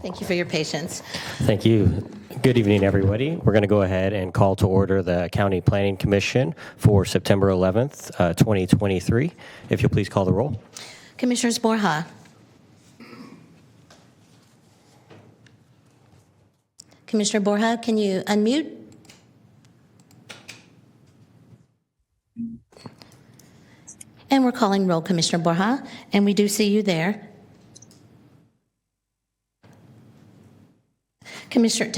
Thank you for your patience. Thank you. Good evening, everybody. We're going to go ahead and call to order the County Planning Commission for September 11th, 2023. If you'll please call the roll. Commissioners Borja. Commissioner Borja, can you unmute? And we're calling roll, Commissioner Borja, and we do see you there. Commissioner,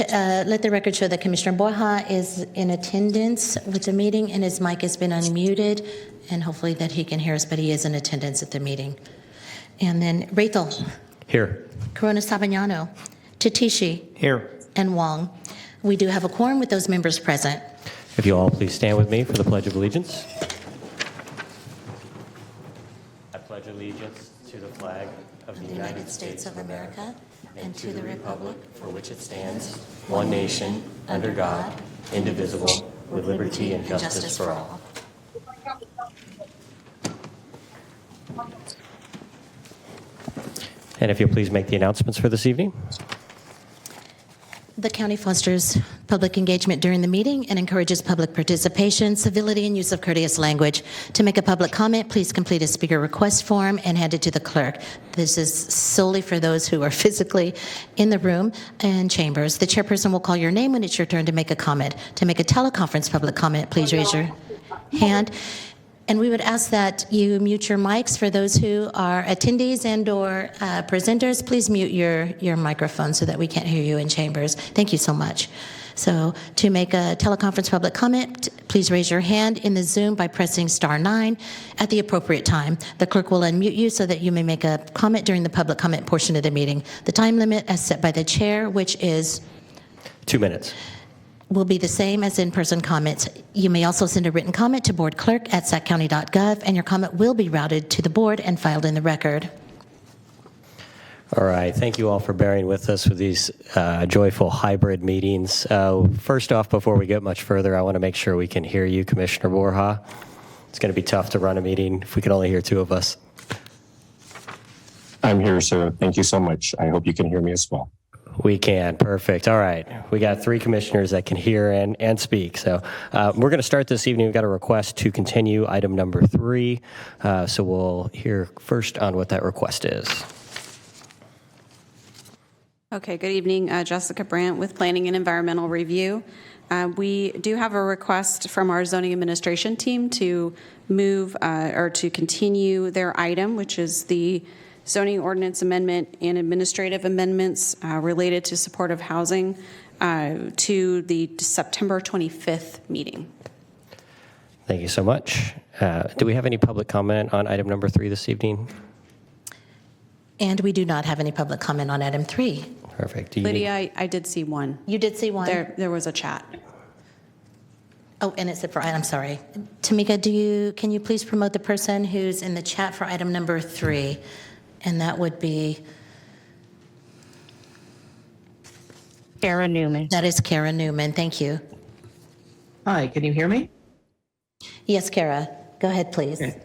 let the record show that Commissioner Borja is in attendance with the meeting and his mic has been unmuted, and hopefully that he can hear us, but he is in attendance at the meeting. And then Rachel. Here. Corona Sabagnano. Tatishi. Here. And Wong. We do have a quorum with those members present. If you all please stand with me for the Pledge of Allegiance. I pledge allegiance to the flag of the United States of America and to the republic for which it stands, one nation, under God, indivisible, with liberty and justice for all. And if you'll please make the announcements for this evening. The county fosters public engagement during the meeting and encourages public participation, civility, and use of courteous language. To make a public comment, please complete a speaker request form and hand it to the clerk. This is solely for those who are physically in the room and chambers. The chairperson will call your name when it's your turn to make a comment. To make a teleconference public comment, please raise your hand. And we would ask that you mute your mics. For those who are attendees and or presenters, please mute your microphone so that we can't hear you in chambers. Thank you so much. So to make a teleconference public comment, please raise your hand in the Zoom by pressing *9 at the appropriate time. The clerk will unmute you so that you may make a comment during the public comment portion of the meeting. The time limit as set by the chair, which is 2 minutes. Will be the same as in-person comments. You may also send a written comment to boardclerk@saccounty.gov, and your comment will be routed to the board and filed in the record. All right. Thank you all for bearing with us with these joyful hybrid meetings. First off, before we get much further, I want to make sure we can hear you, Commissioner Borja. It's going to be tough to run a meeting if we can only hear two of us. I'm here, sir. Thank you so much. I hope you can hear me as well. We can. Perfect. All right. We got 3 commissioners that can hear and speak. So we're going to start this evening. We've got a request to continue item number 3. So we'll hear first on what that request is. Okay. Good evening. Jessica Brandt with Planning and Environmental Review. We do have a request from our zoning administration team to move or to continue their item, which is the zoning ordinance amendment and administrative amendments related to supportive housing to the September 25th meeting. Thank you so much. Do we have any public comment on item number 3 this evening? And we do not have any public comment on item 3. Perfect. Lydia, I did see one. You did see one? There was a chat. Oh, and it's for, I'm sorry. Tamika, can you please promote the person who's in the chat for item number 3? And that would be Kara Newman. That is Kara Newman. Thank you. Hi, can you hear me? Yes, Kara. Go ahead, please. Okay.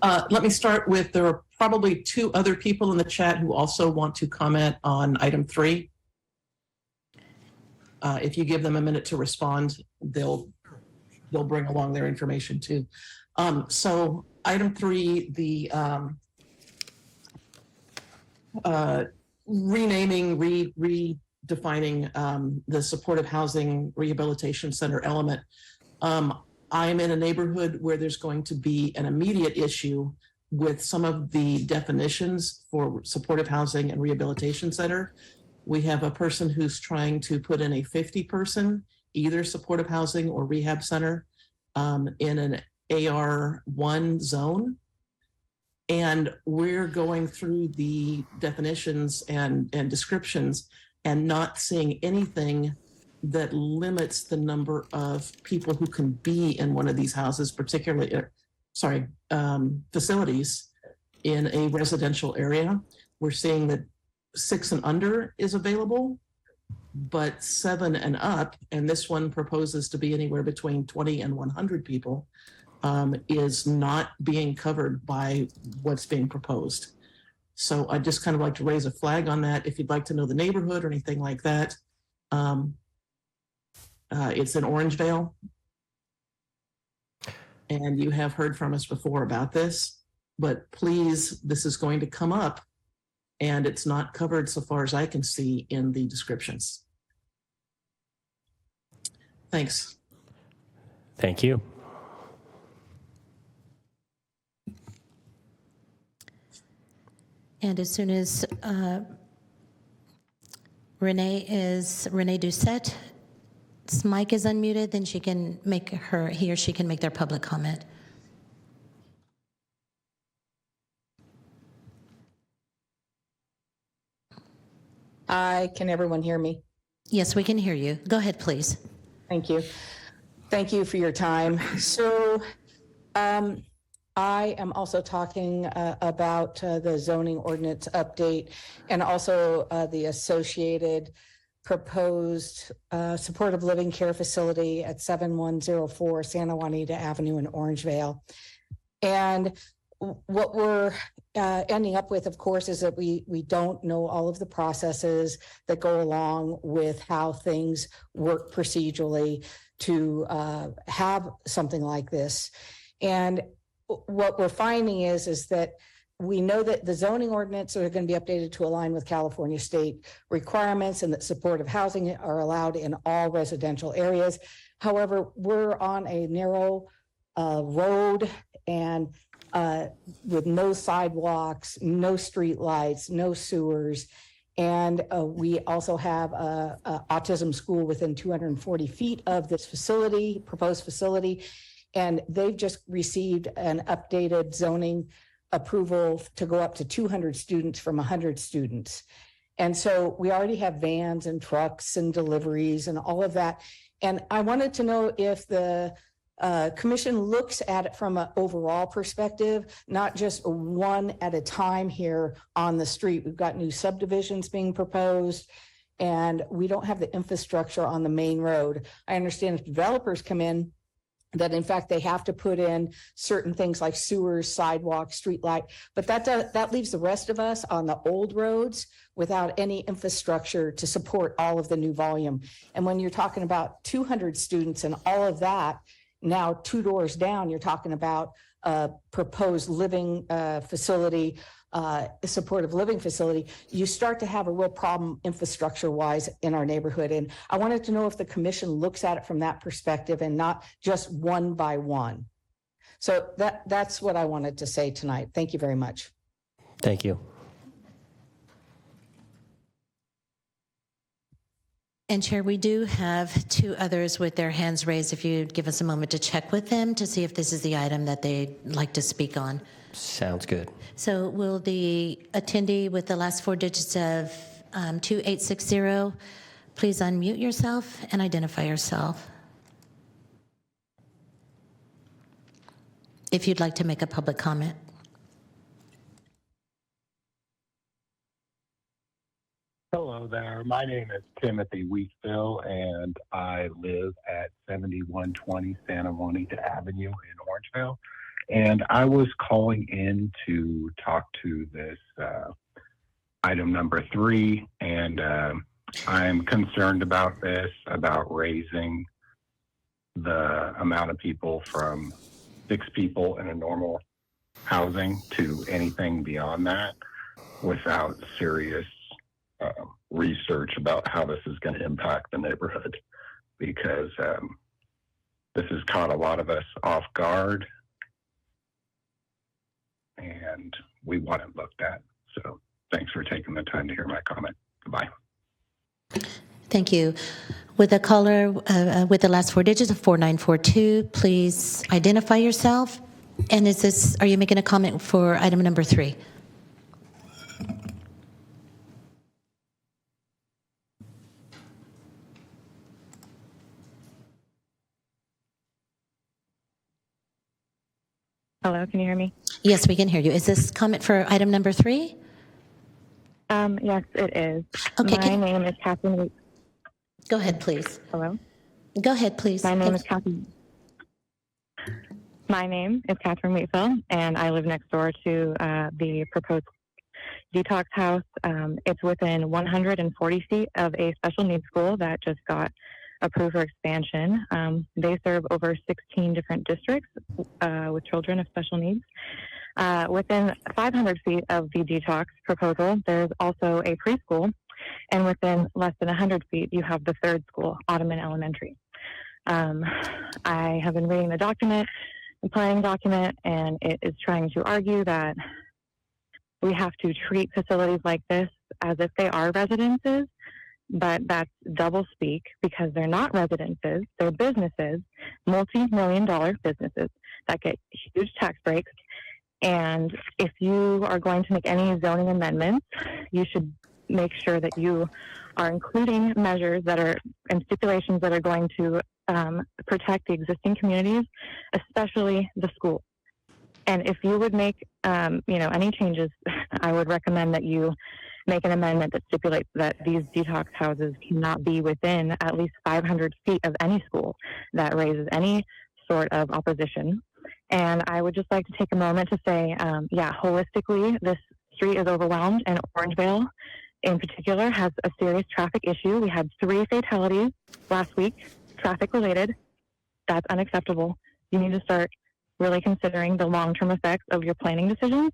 Let me start with, there are probably 2 other people in the chat who also want to comment on item 3. If you give them a minute to respond, they'll bring along their information too. So item 3, the renaming, redefining the supportive housing rehabilitation center element. I'm in a neighborhood where there's going to be an immediate issue with some of the definitions for supportive housing and rehabilitation center. We have a person who's trying to put in a 50-person, either supportive housing or rehab center in an AR1 zone. And we're going through the definitions and descriptions and not seeing anything that limits the number of people who can be in one of these houses, particularly, facilities in a residential area. We're seeing that 6 and under is available, but 7 and up, and this one proposes to be anywhere between 20 and 100 people, is not being covered by what's being proposed. So I'd just kind of like to raise a flag on that. If you'd like to know the neighborhood or anything like that, it's in Orangevale. And you have heard from us before about this, but please, this is going to come up, and it's not covered so far as I can see in the descriptions. Thanks. Thank you. And as soon as Renee Doucette's mic is unmuted, then he or she can make their public comment. Hi, can everyone hear me? Yes, we can hear you. Go ahead, please. Thank you. Thank you for your time. So I am also talking about the zoning ordinance update and also the associated proposed supportive living care facility at 7104 Santa Juanita Avenue in Orangevale. And what we're ending up with, of course, is that we don't know all of the processes that go along with how things work procedurally to have something like this. And what we're finding is that we know that the zoning ordinance are going to be updated to align with California state requirements and that supportive housing are allowed in all residential areas. However, we're on a narrow road and with no sidewalks, no street lights, no sewers. And we also have a autism school within 240 feet of this facility, proposed facility. And they've just received an updated zoning approval to go up to 200 students from 100 students. And so we already have vans and trucks and deliveries and all of that. And I wanted to know if the commission looks at it from an overall perspective, not just one at a time here on the street. We've got new subdivisions being proposed, and we don't have the infrastructure on the main road. I understand if developers come in, that in fact they have to put in certain things like sewers, sidewalks, street light, but that leaves the rest of us on the old roads without any infrastructure to support all of the new volume. And when you're talking about 200 students and all of that, now 2 doors down, you're talking about a proposed living facility, supportive living facility, you start to have a real problem infrastructure-wise in our neighborhood. And I wanted to know if the commission looks at it from that perspective and not just one by one. So that's what I wanted to say tonight. Thank you very much. Thank you. And Chair, we do have 2 others with their hands raised. If you'd give us a moment to check with them to see if this is the item that they'd like to speak on. Sounds good. So will the attendee with the last 4 digits of 2860 please unmute yourself and identify yourself? If you'd like to make a public comment. Hello there. My name is Timothy Wheatville, and I live at 7120 Santa Juanita Avenue in Orangevale. And I was calling in to talk to this item number 3, and I'm concerned about this, about raising the amount of people from 6 people in a normal housing to anything beyond that without serious research about how this is going to impact the neighborhood, because this has caught a lot of us off guard and we want it looked at. So thanks for taking the time to hear my comment. Goodbye. Thank you. With a caller with the last 4 digits of 4942, please identify yourself. And are you making a comment for item number 3? Hello, can you hear me? Yes, we can hear you. Is this comment for item number 3? Yes, it is. Okay, My name is Catherine. Go ahead, please. Hello. Go ahead, please. My name is Catherine. My name is Catherine Wheatville, and I live next door to the proposed detox house. It's within 140 feet of a special needs school that just got approved for expansion. They serve over 16 different districts with children of special needs. Within 500 feet of the detox proposal, there's also a preschool, and within less than 100 feet, you have the third school, Ottoman Elementary. I have been reading the document, the planning document, and it is trying to argue that we have to treat facilities like this as if they are residences, but that's double speak because they're not residences, they're businesses, multi-million-dollar businesses that get huge tax breaks. And if you are going to make any zoning amendments, you should make sure that you are including measures that are and stipulations that are going to protect the existing communities, especially the school. And if you would make, any changes, I would recommend that you make an amendment that stipulates that these detox houses cannot be within at least 500 feet of any school that raises any sort of opposition. And I would just like to take a moment to say, holistically, this street is overwhelmed, and Orangevale in particular has a serious traffic issue. We had 3 fatalities last week, traffic related. That's unacceptable. You need to start really considering the long-term effects of your planning decisions.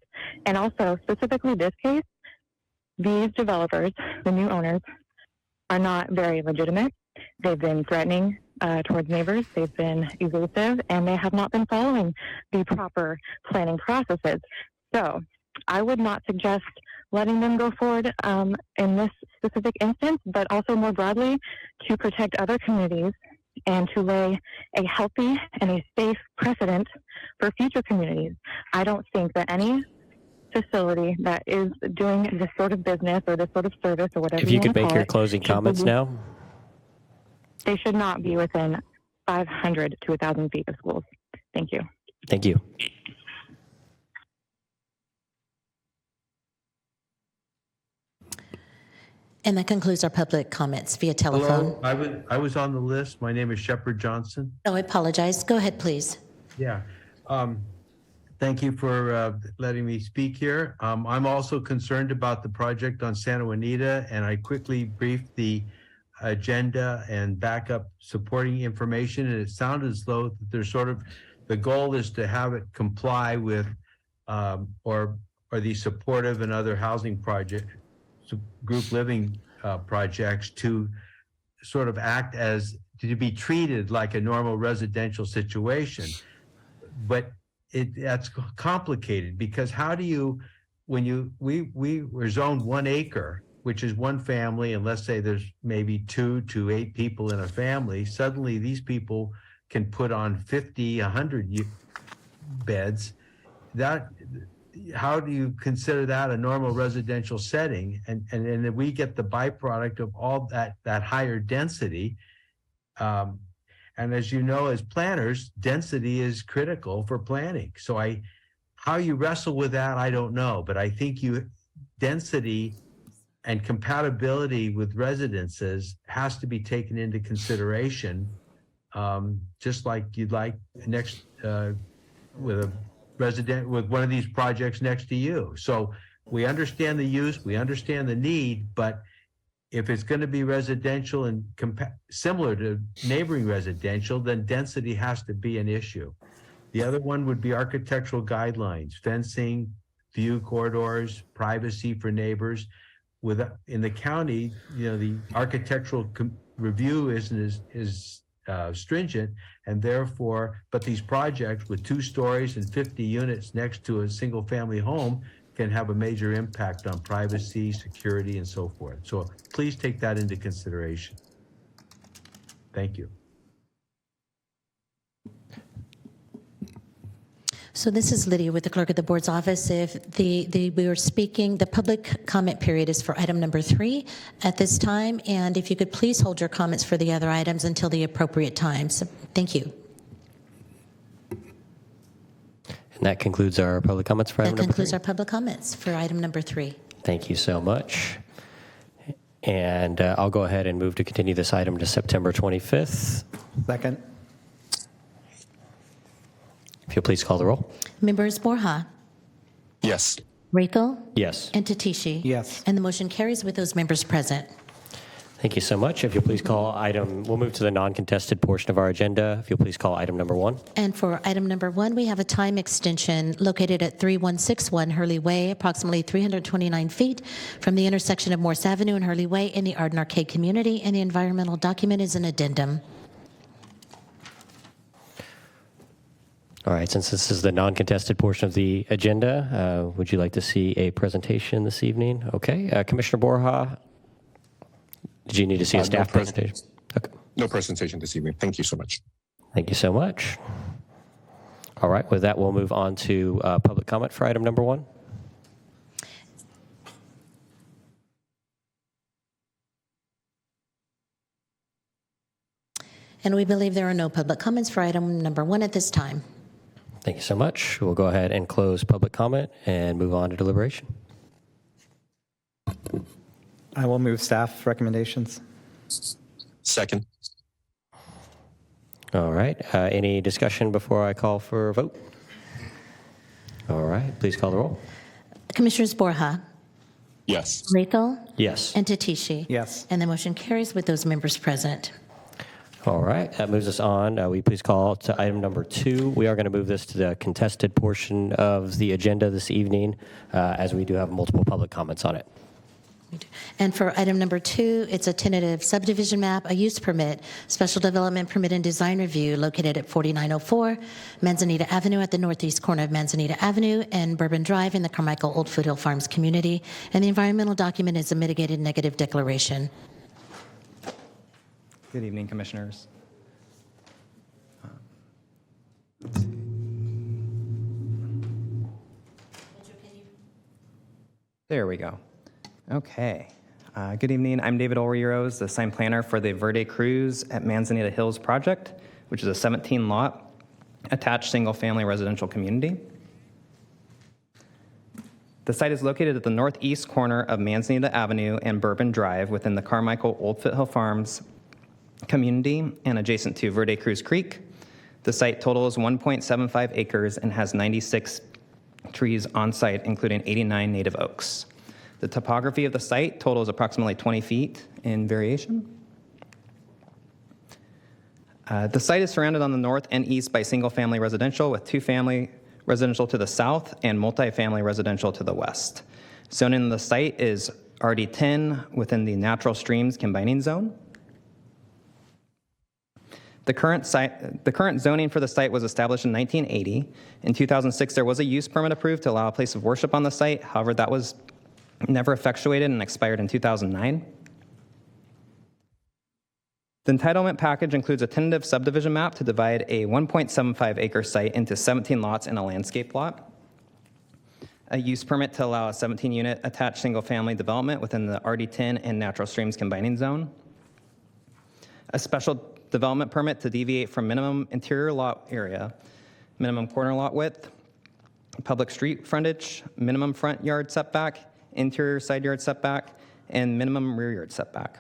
And also, specifically this case, these developers, the new owners, are not very legitimate. They've been threatening towards neighbors. They've been evasive, and they have not been following the proper planning processes. So I would not suggest letting them go forward in this specific instance, but also more broadly to protect other communities and to lay a healthy and a safe precedent for future communities. I don't think that any facility that is doing this sort of business or this sort of service or whatever If you could want to make call your it, closing should comments be- now. They should not be within 500 to 1,000 feet of schools. Thank you. Thank you. And that concludes our public comments via telephone. Hello, I was on the list. My name is Shepard Johnson. Oh, I apologize. Go ahead, please. Yeah. Thank you for letting me speak here. I'm also concerned about the project on Santa Juanita, and I quickly briefed the agenda and backup supporting information, and it sounded as though there's sort of the goal is to have it comply with or the supportive and other housing project, group living projects to sort of act as to be treated like a normal residential situation. But that's complicated because how do you, when we were zoned 1 acre, which is one family, and let's say there's maybe 2 to 8 people in a family, suddenly these people can put on 50, 100 beds. How do you consider that a normal residential setting? And then we get the byproduct of all that higher density. And as you know, as planners, density is critical for planning. So how you wrestle with that, I don't know, but I think density and compatibility with residences has to be taken into consideration, just like you'd like next with one of these projects next to you. So we understand the use, we understand the need, but if it's going to be residential and similar to neighboring residential, then density has to be an issue. The other one would be architectural guidelines, fencing, view corridors, privacy for neighbors. In the county, the architectural review isn't as stringent, and therefore, but these projects with 2 stories and 50 units next to a single family home can have a major impact on privacy, security, and so forth. So please take that into consideration. Thank you. So this is Lydia with the Clerk of the Board's office. If we were speaking, the public comment period is for item number 3 at this time. And if you could please hold your comments for the other items until the appropriate times. Thank you. And that concludes our public comments for item That number 3. concludes our public comments for item number 3. Thank you so much. And I'll go ahead and move to continue this item to September 25th. Second. If you'll please call the roll. Members Borja, Yes. Rethel? Yes. And Tatishi? Yes. And the motion carries with those members present. Thank you so much. If you'll please call we'll move to the non-contested portion of our agenda. If you'll please call item number 1. And for item number 1, we have a time extension located at 3161 Hurley Way, approximately 329 feet from the intersection of Morse Avenue and Hurley Way in the Arden Arcade community, and the environmental document is an addendum. All right, since this is the non-contested portion of the agenda, would you like to see a presentation this evening? Okay. Commissioner Borja, did you need to see a staff presentation? Okay. No presentation this evening. Thank you so much. Thank you so much. All right, with that, we'll move on to public comment for item number 1. And we believe there are no public comments for item number 1 at this time. Thank you so much. We'll go ahead and close public comment and move on to deliberation. I will move staff recommendations. Second. All right. Any discussion before I call for a vote? All right. Please call the roll. Commissioners Borja, Yes. Rethel, Yes. and Tatishi? Yes. And the motion carries with those members present. All right. That moves us on. Will you please call to item number 2? We are going to move this to the contested portion of the agenda this evening, as we do have multiple public comments on it. And for item number 2, it's a tentative subdivision map, a use permit, special development permit and design review located at 4904 Manzanita Avenue at the northeast corner of Manzanita Avenue and Bourbon Drive in the Carmichael Old Foothill Farms community. And the environmental document is a mitigated negative declaration. Good evening, Commissioners. There we go. Okay. Good evening. I'm David Olieros, the sign planner for the Verde Cruz at Manzanita Hills project, which is a 17-lot attached single-family residential community. The site is located at the northeast corner of Manzanita Avenue and Bourbon Drive within the Carmichael Old Foothill Farms community and adjacent to Verde Cruz Creek. The site totals 1.75 acres and has 96 trees on site, including 89 native oaks. The topography of the site totals approximately 20 feet in variation. The site is surrounded on the north and east by single-family residential with two-family residential to the south and multifamily residential to the west. Zoning in the site is RD10 within the natural streams combining zone. The current zoning for the site was established in 1980. In 2006, there was a use permit approved to allow a place of worship on the site. However, that was never effectuated and expired in 2009. The entitlement package includes a tentative subdivision map to divide a 1.75 acre site into 17 lots and a landscape lot, a use permit to allow a 17-unit attached single-family development within the RD10 and natural streams combining zone, a special development permit to deviate from minimum interior lot area, minimum corner lot width, public street frontage, minimum front yard setback, interior side yard setback, and minimum rear yard setback.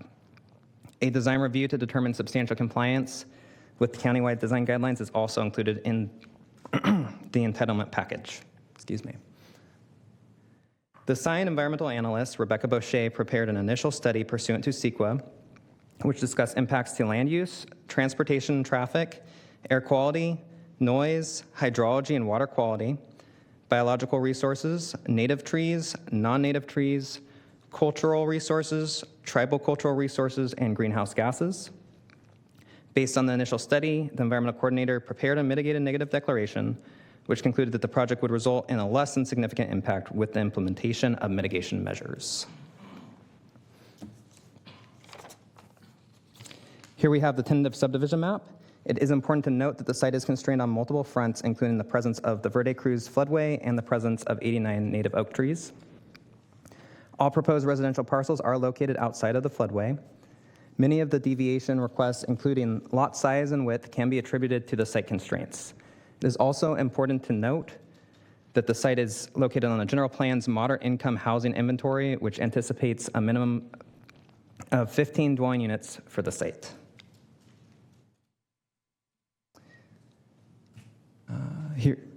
A design review to determine substantial compliance with countywide design guidelines is also included in the entitlement package. Excuse me. The Scion environmental analyst, Rebecca Boucher, prepared an initial study pursuant to CEQA, which discussed impacts to land use, transportation and traffic, air quality, noise, hydrology and water quality, biological resources, native trees, non-native trees, cultural resources, tribal cultural resources, and greenhouse gases. Based on the initial study, the environmental coordinator prepared a mitigated negative declaration, which concluded that the project would result in a less than significant impact with the implementation of mitigation measures. Here we have the tentative subdivision map. It is important to note that the site is constrained on multiple fronts, including the presence of the Verde Cruz floodway and the presence of 89 native oak trees. All proposed residential parcels are located outside of the floodway. Many of the deviation requests, including lot size and width, can be attributed to the site constraints. It is also important to note that the site is located on the general plan's moderate income housing inventory, which anticipates a minimum of 15 dwelling units for the site.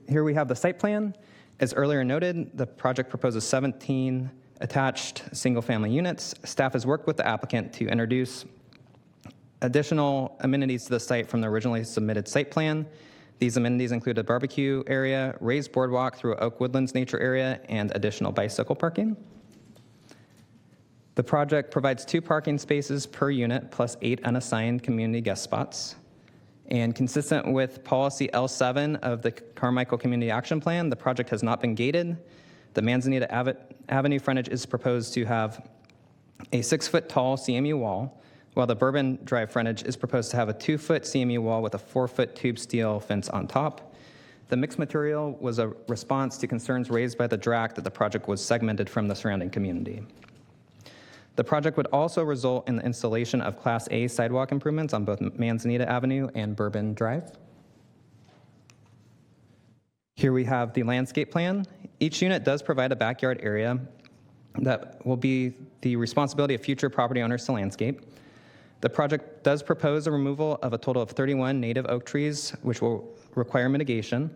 Here we have the site plan. As earlier noted, the project proposes 17 attached single-family units. Staff has worked with the applicant to introduce additional amenities to the site from the originally submitted site plan. These amenities include a barbecue area, raised boardwalk through Oak Woodlands Nature Area, and additional bicycle parking. The project provides 2 parking spaces per unit plus 8 unassigned community guest spots. And consistent with policy L7 of the Carmichael Community Action Plan, the project has not been gated. The Manzanita Avenue frontage is proposed to have a 6-foot tall CMU wall, while the Bourbon Drive frontage is proposed to have a 2-foot CMU wall with a 4-foot tube steel fence on top. The mixed material was a response to concerns raised by the DRAC that the project was segmented from the surrounding community. The project would also result in the installation of Class A sidewalk improvements on both Manzanita Avenue and Bourbon Drive. Here we have the landscape plan. Each unit does provide a backyard area that will be the responsibility of future property owners to landscape. The project does propose a removal of a total of 31 native oak trees, which will require mitigation.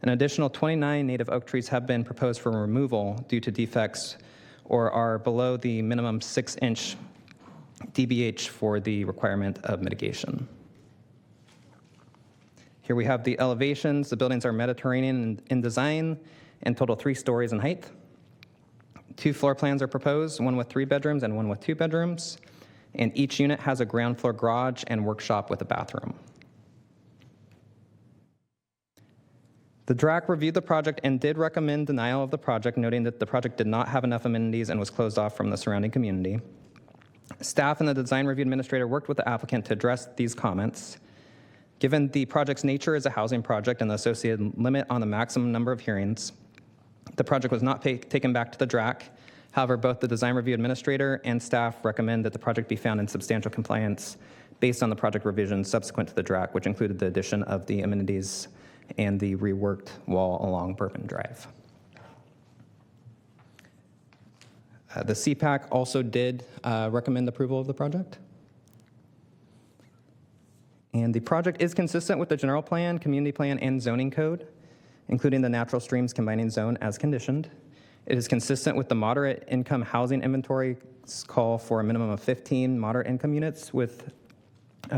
An additional 29 native oak trees have been proposed for removal due to defects or are below the minimum 6-inch DBH for the requirement of mitigation. Here we have the elevations. The buildings are Mediterranean in design and total 3 stories in height. 2 floor plans are proposed, one with 3 bedrooms and one with 2 bedrooms. And each unit has a ground floor garage and workshop with a bathroom. The DRAC reviewed the project and did recommend denial of the project, noting that the project did not have enough amenities and was closed off from the surrounding community. Staff and the design review administrator worked with the applicant to address these comments. Given the project's nature as a housing project and the associated limit on the maximum number of hearings, the project was not taken back to the DRAC. However, both the design review administrator and staff recommend that the project be found in substantial compliance based on the project revisions subsequent to the DRAC, which included the addition of the amenities and the reworked wall along Bourbon Drive. The CPAC also did recommend approval of the project. And the project is consistent with the general plan, community plan, and zoning code, including the natural streams combining zone as conditioned. It is consistent with the moderate income housing inventory's call for a minimum of 15 moderate income units with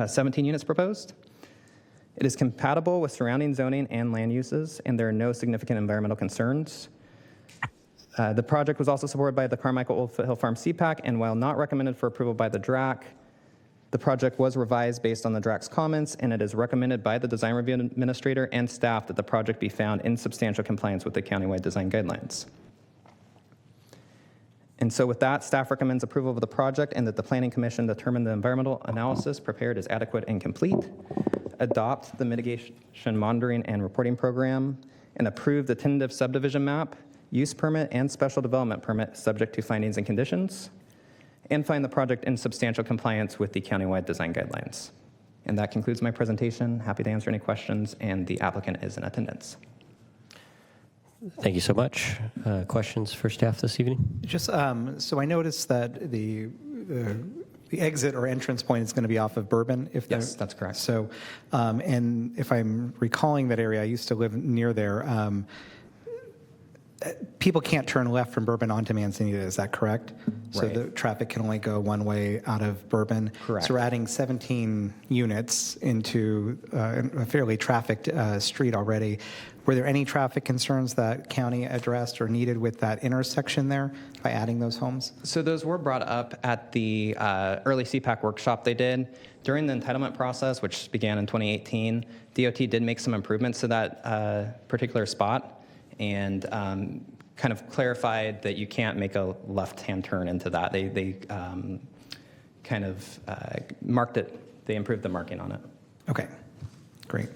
17 units proposed. It is compatible with surrounding zoning and land uses, and there are no significant environmental concerns. The project was also supported by the Carmichael Old Foothill Farm CPAC, and while not recommended for approval by the DRAC, the project was revised based on the DRAC's comments, and it is recommended by the design review administrator and staff that the project be found in substantial compliance with the countywide design guidelines. And so with that, staff recommends approval of the project and that the Planning Commission determine the environmental analysis prepared is adequate and complete, adopt the mitigation monitoring and reporting program, and approve the tentative subdivision map, use permit, and special development permit subject to findings and conditions, and find the project in substantial compliance with the countywide design guidelines. And that concludes my presentation. Happy to answer any questions, and the applicant is in attendance. Thank you so much. Questions for staff this evening? Just so I noticed that the exit or entrance point is going to be off of Bourbon. Yes, that's correct. So, and if I'm recalling that area, I used to live near there. People can't turn left from Bourbon onto Manzanita, is that correct? So Right. the traffic can only go one way out of Bourbon. Correct. So we're adding 17 units into a fairly trafficked street already. Were there any traffic concerns that county addressed or needed with that intersection there by adding those homes? So those were brought up at the early CPAC workshop they did. During the entitlement process, which began in 2018, DOT did make some improvements to that particular spot and kind of clarified that you can't make a left-hand turn into that. They kind of marked it, they improved the marking on it. Okay, great.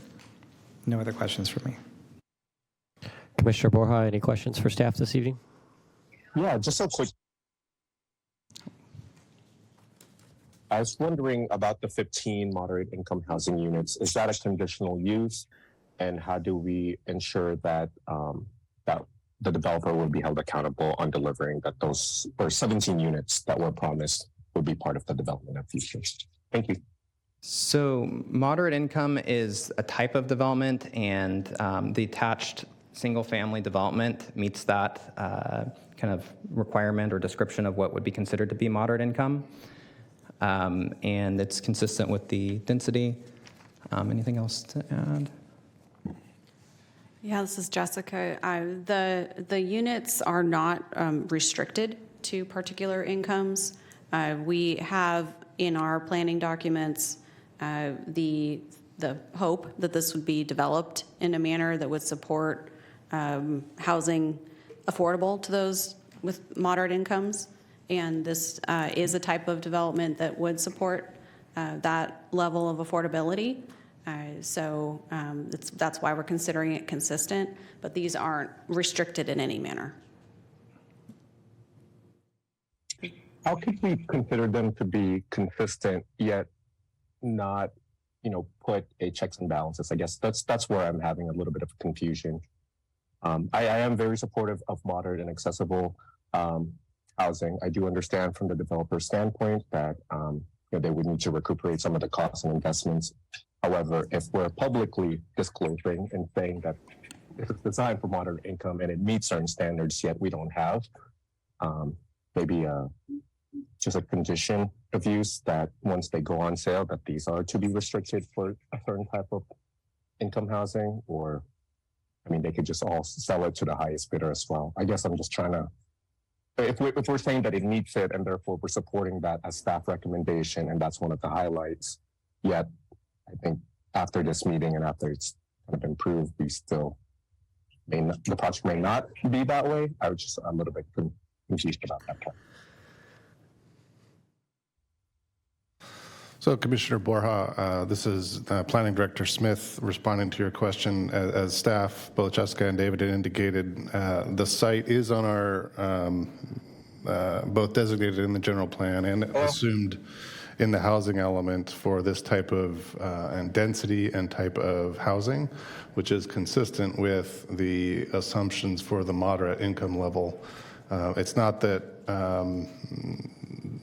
No other questions for me. Commissioner Borja, any questions for staff this evening? Yeah, just a quick. I was wondering about the 15 moderate income housing units. Is that a conditional use? And how do we ensure that that the developer will be held accountable on delivering that those or 17 units that were promised would be part of the development of future? Thank you. So moderate income is a type of development, and the attached single-family development meets that kind of requirement or description of what would be considered to be moderate income. And it's consistent with the density. Anything else to add? Yeah, this is Jessica. The units are not restricted to particular incomes. We have in our planning documents the hope that this would be developed in a manner that would support housing affordable to those with moderate incomes. And this is a type of development that would support that level of affordability. So that's why we're considering it consistent, but these aren't restricted in any manner. How could we consider them to be consistent yet not, put a checks and balances? I guess that's where I'm having a little bit of confusion. I am very supportive of moderate and accessible housing. I do understand from the developer standpoint that they would need to recuperate some of the costs and investments. However, if we're publicly disclosing and saying that it's designed for moderate income and it meets certain standards, yet we don't have, maybe just a condition of use that once they go on sale, that these are to be restricted for a certain type of income housing, or, they could just all sell it to the highest bidder as well. I guess I'm just trying to, if we're saying that it meets it and therefore we're supporting that as staff recommendation, and that's one of the highlights, yet I think after this meeting and after it's kind of improved, we still the project may not be that way. I was just a little bit confused about that part. So, Commissioner Borja, this is Planning Director Smith responding to your question. As staff, both Jessica and David had indicated, the site is on our both designated in the general plan and assumed in the housing element for this type of and density and type of housing, which is consistent with the assumptions for the moderate income level. It's not that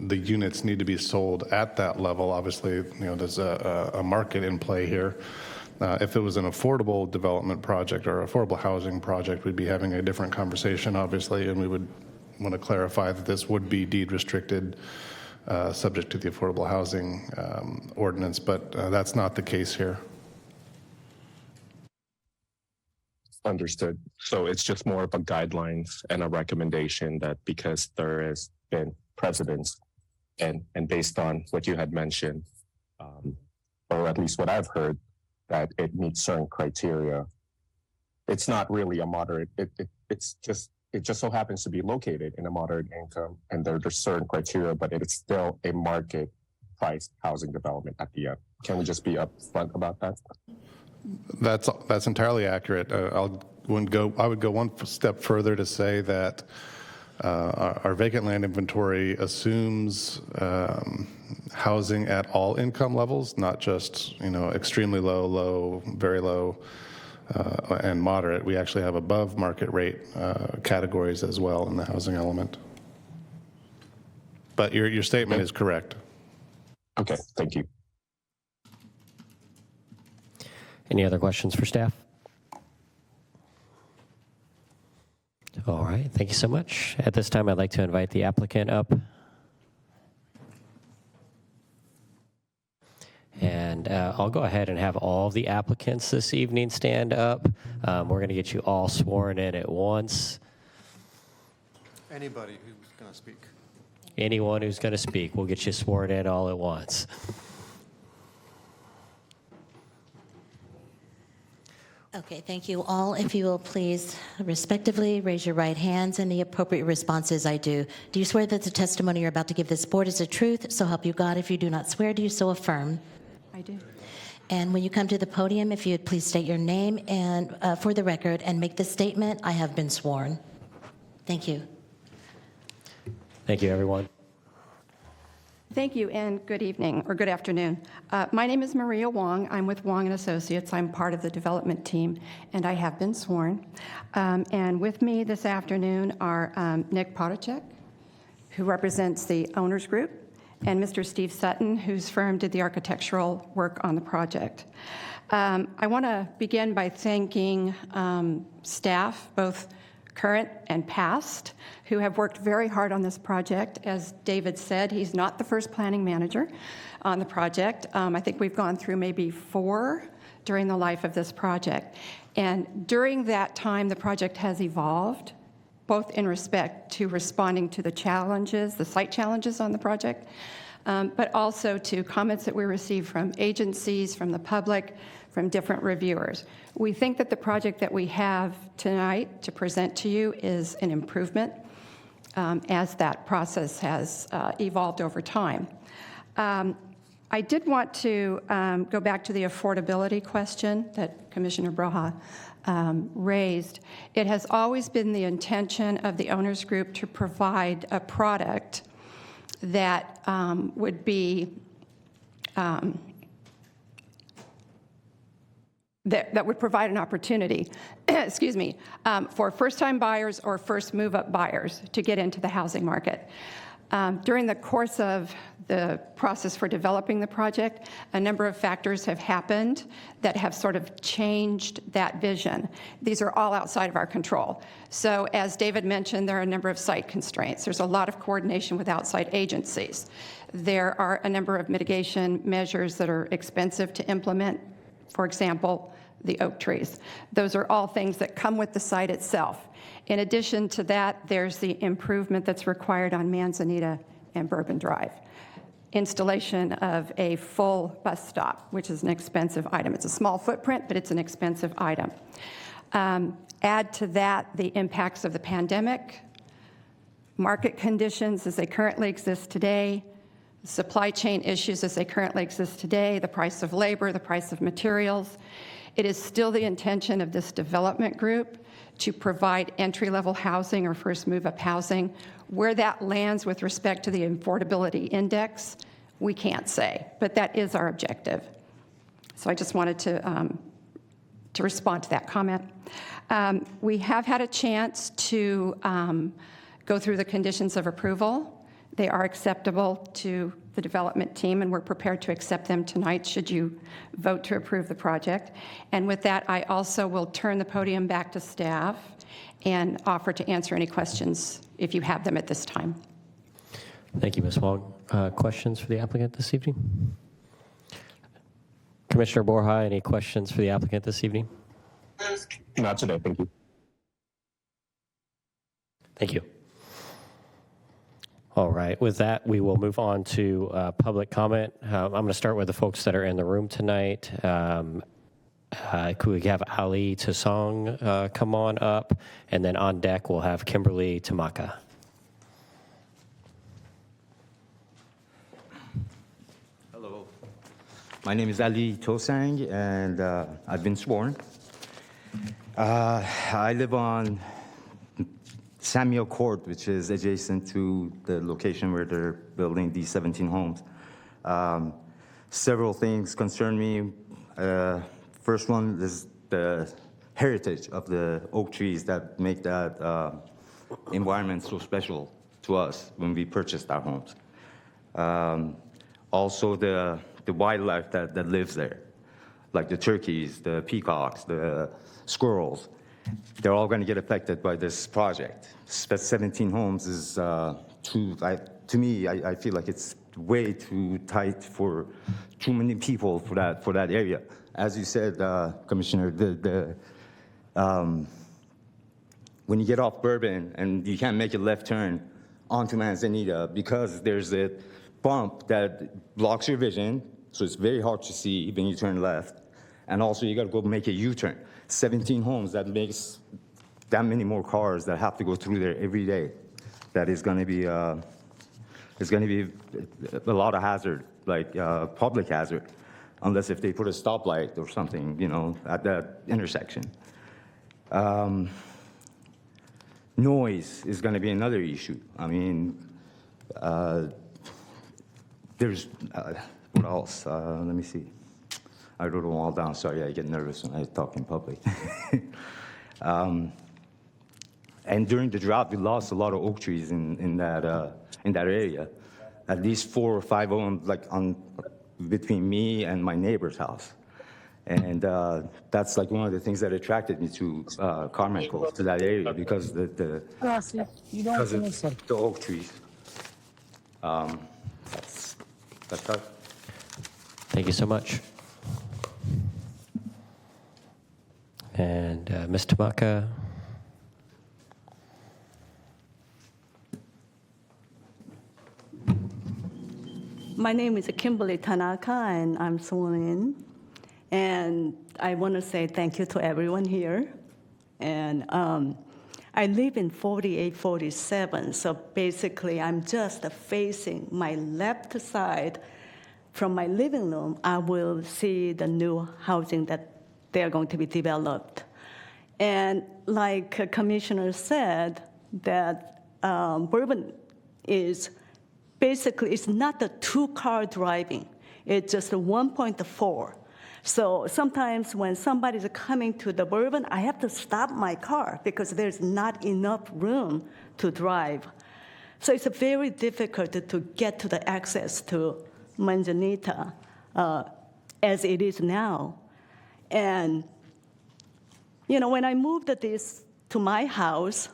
the units need to be sold at that level. Obviously, there's a market in play here. If it was an affordable development project or affordable housing project, we'd be having a different conversation, obviously, and we would want to clarify that this would be deed restricted, subject to the affordable housing ordinance, but that's not the case here. Understood. So it's just more of a guidelines and a recommendation that because there has been precedence and based on what you had mentioned, or at least what I've heard, that it meets certain criteria. It's not really a moderate. It just so happens to be located in a moderate income, and there's certain criteria, but it's still a market priced housing development at the end. Can we just be upfront about that? That's entirely accurate. I would go one step further to say that our vacant land inventory assumes housing at all income levels, not just extremely low, very low, and moderate. We actually have above market rate categories as well in the housing element. But your statement is correct. Okay, thank you. Any other questions for staff? All right, thank you so much. At this time, I'd like to invite the applicant up. And I'll go ahead and have all of the applicants this evening stand up. We're going to get you all sworn in at once. Anybody who's going to speak. Anyone who's going to speak, we'll get you sworn in all at once. Okay, thank you all. If you will please respectively raise your right hands, and the appropriate response is I do. Do you swear that the testimony you're about to give this board is the truth, so help you God? If you do not swear, do you so affirm? I do. And when you come to the podium, if you'd please state your name and for the record and make the statement, I have been sworn. Thank you. Thank you, everyone. Thank you, and good evening, or good afternoon. My name is Maria Wong. I'm with Wong & Associates. I'm part of the development team, and I have been sworn. And with me this afternoon are Nick Potacek, who represents the owners group, and Mr. Steve Sutton, whose firm did the architectural work on the project. I want to begin by thanking staff, both current and past, who have worked very hard on this project. As David said, he's not the first planning manager on the project. I think we've gone through maybe 4 during the life of this project. And during that time, the project has evolved, both in respect to responding to the challenges, the site challenges on the project, but also to comments that we received from agencies, from the public, from different reviewers. We think that the project that we have tonight to present to you is an improvement as that process has evolved over time. I did want to go back to the affordability question that Commissioner Broha raised. It has always been the intention of the owners group to provide a product that would be that would provide an opportunity, excuse me, for first-time buyers or first move-up buyers to get into the housing market. During the course of the process for developing the project, a number of factors have happened that have sort of changed that vision. These are all outside of our control. So as David mentioned, there are a number of site constraints. There's a lot of coordination with outside agencies. There are a number of mitigation measures that are expensive to implement. For example, the oak trees. Those are all things that come with the site itself. In addition to that, there's the improvement that's required on Manzanita and Bourbon Drive. Installation of a full bus stop, which is an expensive item. It's a small footprint, but it's an expensive item. Add to that the impacts of the pandemic, market conditions as they currently exist today, supply chain issues as they currently exist today, the price of labor, the price of materials. It is still the intention of this development group to provide entry-level housing or first move-up housing. Where that lands with respect to the affordability index, we can't say, but that is our objective. So I just wanted to respond to that comment. We have had a chance to go through the conditions of approval. They are acceptable to the development team, and we're prepared to accept them tonight should you vote to approve the project. And with that, I also will turn the podium back to staff and offer to answer any questions if you have them at this time. Thank you, Ms. Wong. Questions for the applicant this evening? Commissioner Borja, any questions for the applicant this evening? Not today, thank you. Thank you. All right, with that, we will move on to public comment. I'm going to start with the folks that are in the room tonight. Could we have Ali Tasong come on up? And then on deck, we'll have Kimberly Tamaka. Hello. My name is Ali Tosang, and I've been sworn. I live on Samuel Court, which is adjacent to the location where they're building these 17 homes. Several things concern me. First one is the heritage of the oak trees that make that environment so special to us when we purchased our homes. Also the wildlife that lives there, like the turkeys, the peacocks, the squirrels. They're all going to get affected by this project. 17 homes is to me, I feel like it's way too tight for too many people for that area. As you said, Commissioner, when you get off Bourbon and you can't make a left turn onto Manzanita because there's a bump that blocks your vision, so it's very hard to see when you turn left. And also you got to go make a U-turn. 17 homes, that makes that many more cars that have to go through there every day. That is going to be, it's going to be a lot of hazard, like public hazard, unless if they put a stoplight or something, you know, at that intersection. Noise is going to be another issue. I mean, there's, what else? Let me see. I wrote them all down. Sorry, I get nervous when I talk in public. And during the drought, we lost a lot of oak trees in that area. at least 4 or 5 of them, like on between me and my neighbor's house. And that's like one of the things that attracted me to Carmichael, to that area, because because of the oak trees. That's how. Thank you so much. And Ms. Tamaka. My name is Kimberly Tanaka, and I'm sworn in. And I want to say thank you to everyone here. And I live in 4847, so basically I'm just facing my left side. From my living room, I will see the new housing that they are going to be developed. And like Commissioner said, that Bourbon is basically, it's not the 2-car driving. It's just a 1.4. So sometimes when somebody's coming to the Bourbon, I have to stop my car because there's not enough room to drive. So it's very difficult to get to the access to Manzanita as it is now. And, you know, when I moved this to my house,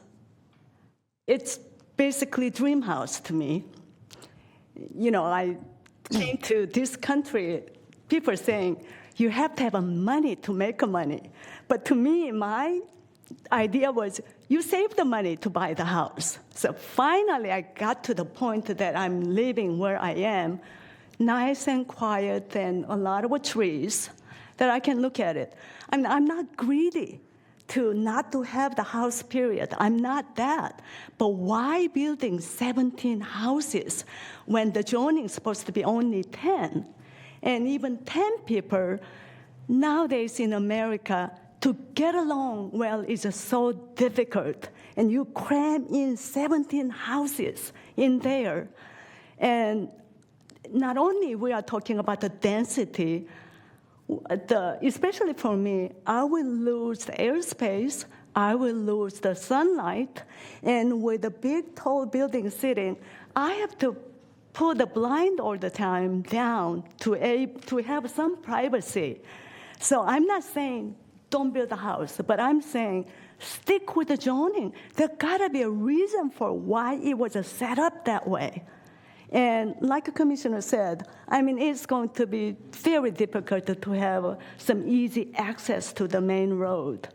it's basically dream house to me. You know, I came to this country, people saying, you have to have money to make money. But to me, my idea was, you save the money to buy the house. So finally, I got to the point that I'm living where I am, nice and quiet and a lot of trees, that I can look at it. I'm not greedy to not to have the house, period. I'm not that. But why building 17 houses when the zoning is supposed to be only 10? And even 10 people nowadays in America, to get along well is so difficult. And you cram in 17 houses in there. And not only we are talking about the density, especially for me, I will lose the airspace, I will lose the sunlight, and with a big, tall building sitting, I have to put the blind all the time down to have some privacy. So I'm not saying don't build a house, but I'm saying stick with the zoning. There gotta be a reason for why it was set up that way. And like the commissioner said, I mean, it's going to be very difficult to have some easy access to the main road.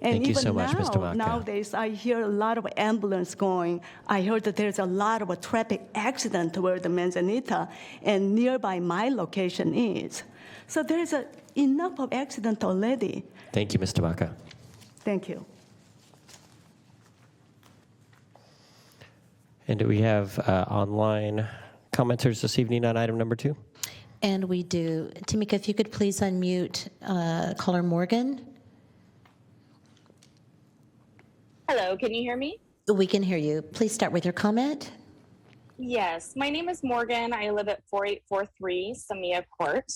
And Thank you even so much, Ms. Tamaka. nowadays, I hear a lot of ambulance going. I heard that there's a lot of a traffic accident where the Manzanita and nearby my location is. So there's enough of accident already. Thank you, Ms. Tamaka. Thank you. And do we have online commenters this evening on item number 2? And we do. Tamika, if you could please unmute caller Morgan. Hello, can you hear me? We can hear you. Please start with your comment. Yes, my name is Morgan. I live at 4843 Samia Court.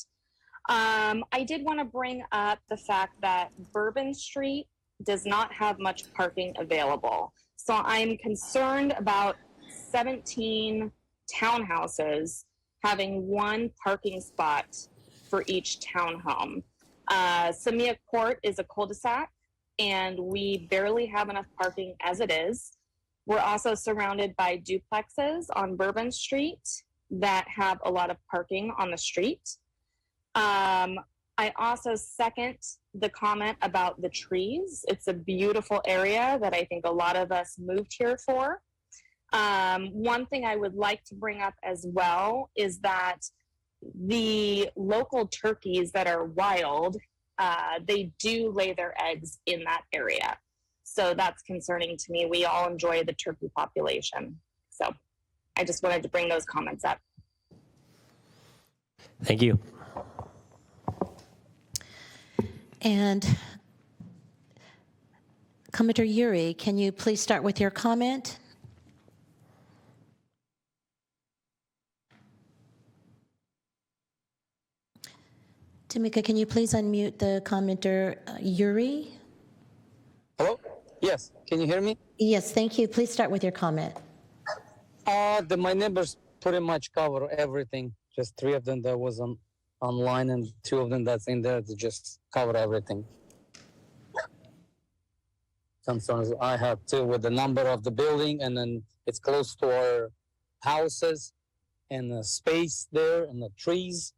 I did want to bring up the fact that Bourbon Street does not have much parking available. So I'm concerned about 17 townhouses having one parking spot for each townhome. Samia Court is a cul-de-sac, and we barely have enough parking as it is. We're also surrounded by duplexes on Bourbon Street that have a lot of parking on the street. I also second the comment about the trees. It's a beautiful area that I think a lot of us moved here for. One thing I would like to bring up as well is that the local turkeys that are wild, they do lay their eggs in that area. So that's concerning to me. We all enjoy the turkey population. So I just wanted to bring those comments up. Thank you. And Commenter Yuri, can you please start with your comment? Tamika, can you please unmute the commenter Yuri? Hello? Yes. Can you hear me? Yes, thank you. Please start with your comment. My neighbor's pretty much cover everything. Just 3 of them that was online, and 2 of them that's in there to just cover everything. Concerns I have too with the number of the building, and then it's close to our houses and the space there and the trees.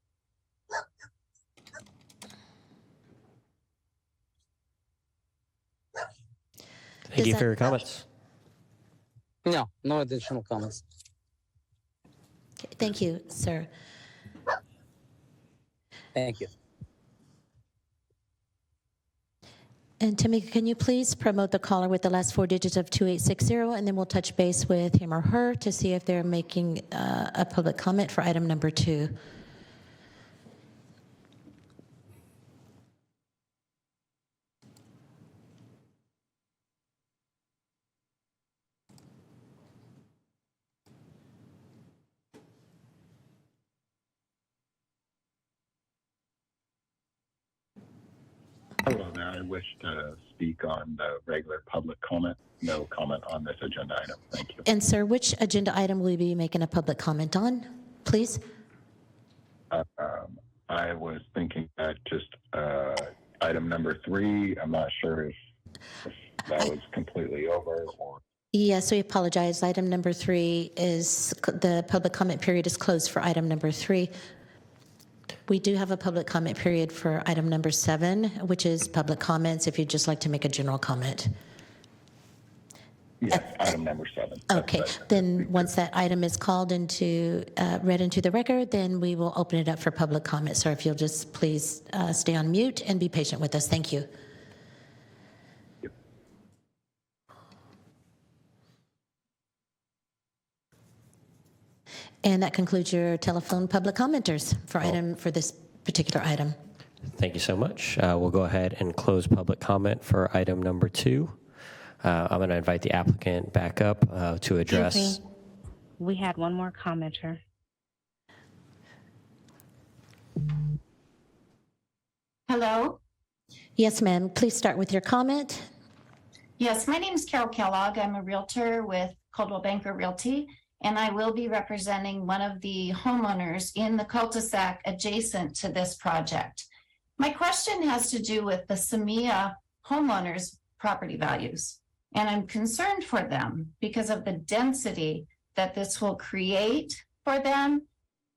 Thank you for your comments. No, no additional comments. Thank you, sir. Thank you. And Tamika, can you please promote the caller with the last 4 digits of 2860, and then we'll touch base with him or her to see if they're making a public comment for item number 2. Hello there. I wish to speak on the regular public comment. No comment on this agenda item. Thank you. And sir, which agenda item will you be making a public comment on, please? I was thinking that just item number 3. I'm not sure if that was completely over or. Yes, we apologize. Item number 3 is, the public comment period is closed for item number 3. We do have a public comment period for item number 7, which is public comments, if you'd just like to make a general comment. Yes, item number 7. Okay, then once that item is called into, read into the record, then we will open it up for public comment. Sir, if you'll just please stay on mute and be patient with us. Thank you. And that concludes your telephone public commenters for this particular item. Thank you so much. We'll go ahead and close public comment for item number 2. I'm going to invite the applicant back up to address. Excuse me. We had one more commenter. Hello? Yes, ma'am. Please start with your comment. Yes, my name is Carol Kellogg. I'm a realtor with Coldwell Banker Realty, and I will be representing one of the homeowners in the cul-de-sac adjacent to this project. My question has to do with the Samia homeowners' property values, and I'm concerned for them because of the density that this will create for them.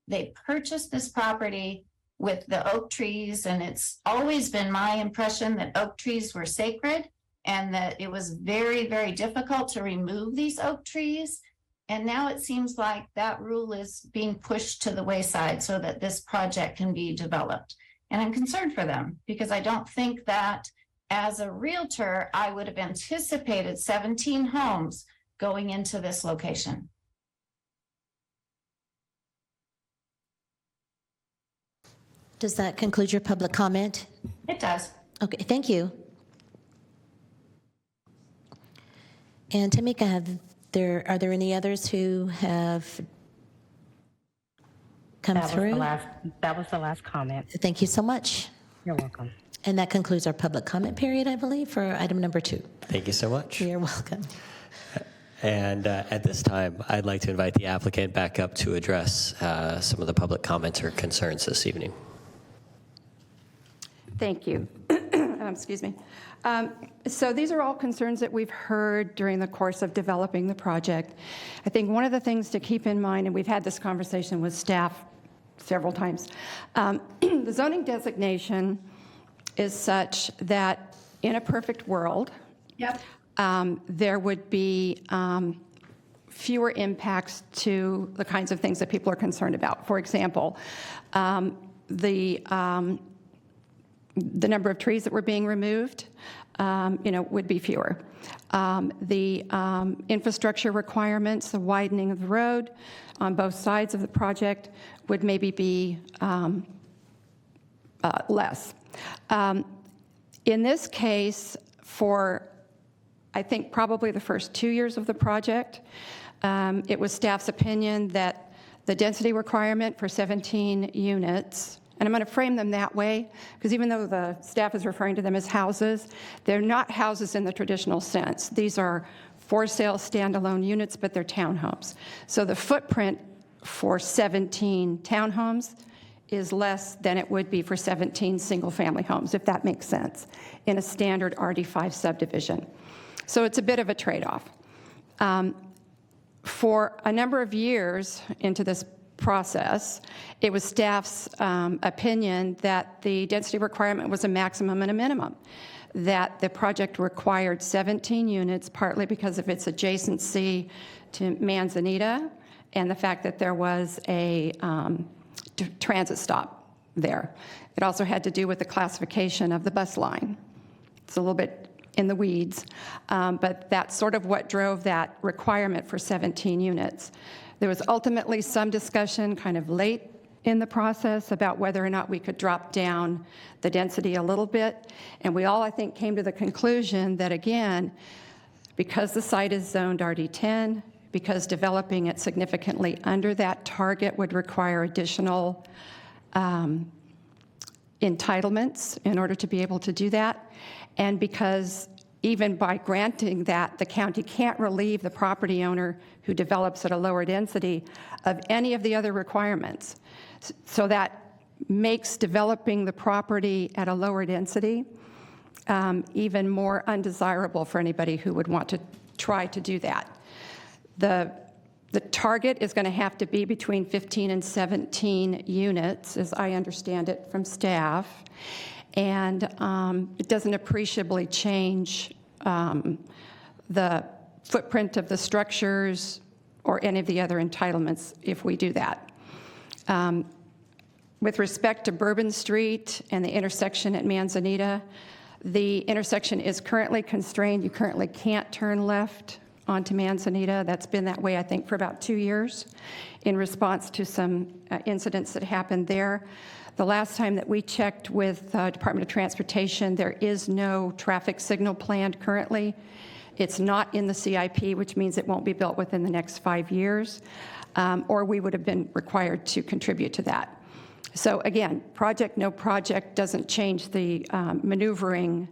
They purchased this property with the oak trees, and it's always been my impression that oak trees were sacred and that it was very, very difficult to remove these oak trees. And now it seems like that rule is being pushed to the wayside so that this project can be developed. And I'm concerned for them because I don't think that as a realtor, I would have anticipated 17 homes going into this location. Does that conclude your public comment? It does. Okay, thank you. And Tamika, are there any others who have come through? That was the last comment. Thank you so much. You're welcome. And that concludes our public comment period, I believe, for item number 2. Thank you so much. You're welcome. And at this time, I'd like to invite the applicant back up to address some of the public comments or concerns this evening. Thank you. Excuse me. So these are all concerns that we've heard during the course of developing the project. I think one of the things to keep in mind, and we've had this conversation with staff several times, the zoning designation is such that in a perfect world, there would be fewer impacts to the kinds of things that people are concerned about. For example, the number of trees that were being removed, would be fewer. The infrastructure requirements, the widening of the road on both sides of the project would maybe be less. In this case, for I think probably the first 2 years of the project, it was staff's opinion that the density requirement for 17 units, and I'm going to frame them that way, because even though the staff is referring to them as houses, they're not houses in the traditional sense. These are for sale standalone units, but they're townhomes. So the footprint for 17 townhomes is less than it would be for 17 single-family homes, if that makes sense, in a standard RD5 subdivision. So it's a bit of a trade-off. For a number of years into this process, it was staff's opinion that the density requirement was a maximum and a minimum, that the project required 17 units, partly because of its adjacency to Manzanita and the fact that there was a transit stop there. It also had to do with the classification of the bus line. It's a little bit in the weeds, but that's sort of what drove that requirement for 17 units. There was ultimately some discussion kind of late in the process about whether or not we could drop down the density a little bit, and we all, I think, came to the conclusion that, again, because the site is zoned RD10, because developing it significantly under that target would require additional entitlements in order to be able to do that, and because even by granting that, the county can't relieve the property owner who develops at a lower density of any of the other requirements. So that makes developing the property at a lower density even more undesirable for anybody who would want to try to do that. The target is going to have to be between 15 and 17 units, as I understand it from staff, and it doesn't appreciably change the footprint of the structures or any of the other entitlements if we do that. With respect to Bourbon Street and the intersection at Manzanita, the intersection is currently constrained. You currently can't turn left onto Manzanita. That's been that way, I think, for about 2 years in response to some incidents that happened there. The last time that we checked with Department of Transportation, there is no traffic signal planned currently. It's not in the CIP, which means it won't be built within the next 5 years, or we would have been required to contribute to that. So again, project, no project doesn't change the maneuvering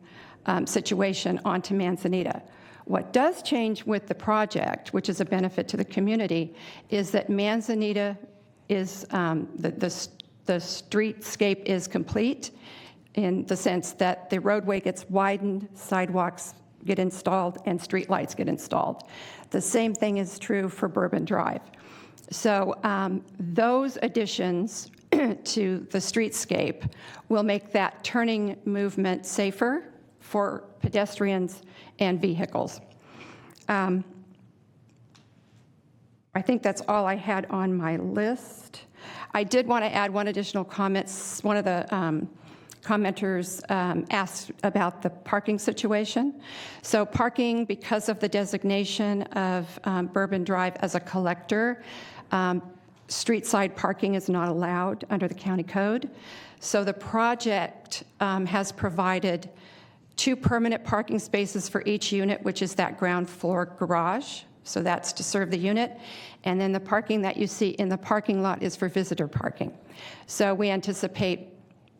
situation onto Manzanita. What does change with the project, which is a benefit to the community, is that Manzanita is, the streetscape is complete in the sense that the roadway gets widened, sidewalks get installed, and streetlights get installed. The same thing is true for Bourbon Drive. So those additions to the streetscape will make that turning movement safer for pedestrians and vehicles. I think that's all I had on my list. I did want to add one additional comment. One of the commenters asked about the parking situation. So parking, because of the designation of Bourbon Drive as a collector, street side parking is not allowed under the county code. So the project has provided 2 permanent parking spaces for each unit, which is that ground floor garage. So that's to serve the unit. And then the parking that you see in the parking lot is for visitor parking. So we anticipate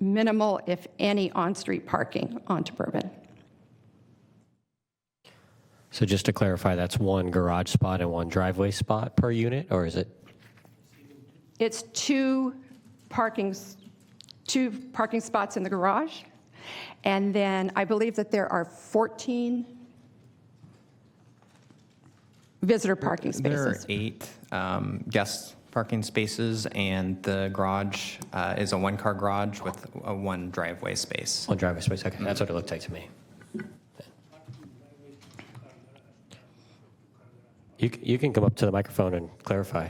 minimal, if any, on-street parking onto Bourbon. So just to clarify, that's 1 garage spot and 1 driveway spot per unit, or is it? It's 2 parking spots in the garage, and then I believe that there are 14 visitor parking spaces. There are 8 guest parking spaces, and the garage is a 1-car garage with a 1 driveway space. 1 driveway space, okay, that's what it looked like to me. You can come up to the microphone and clarify.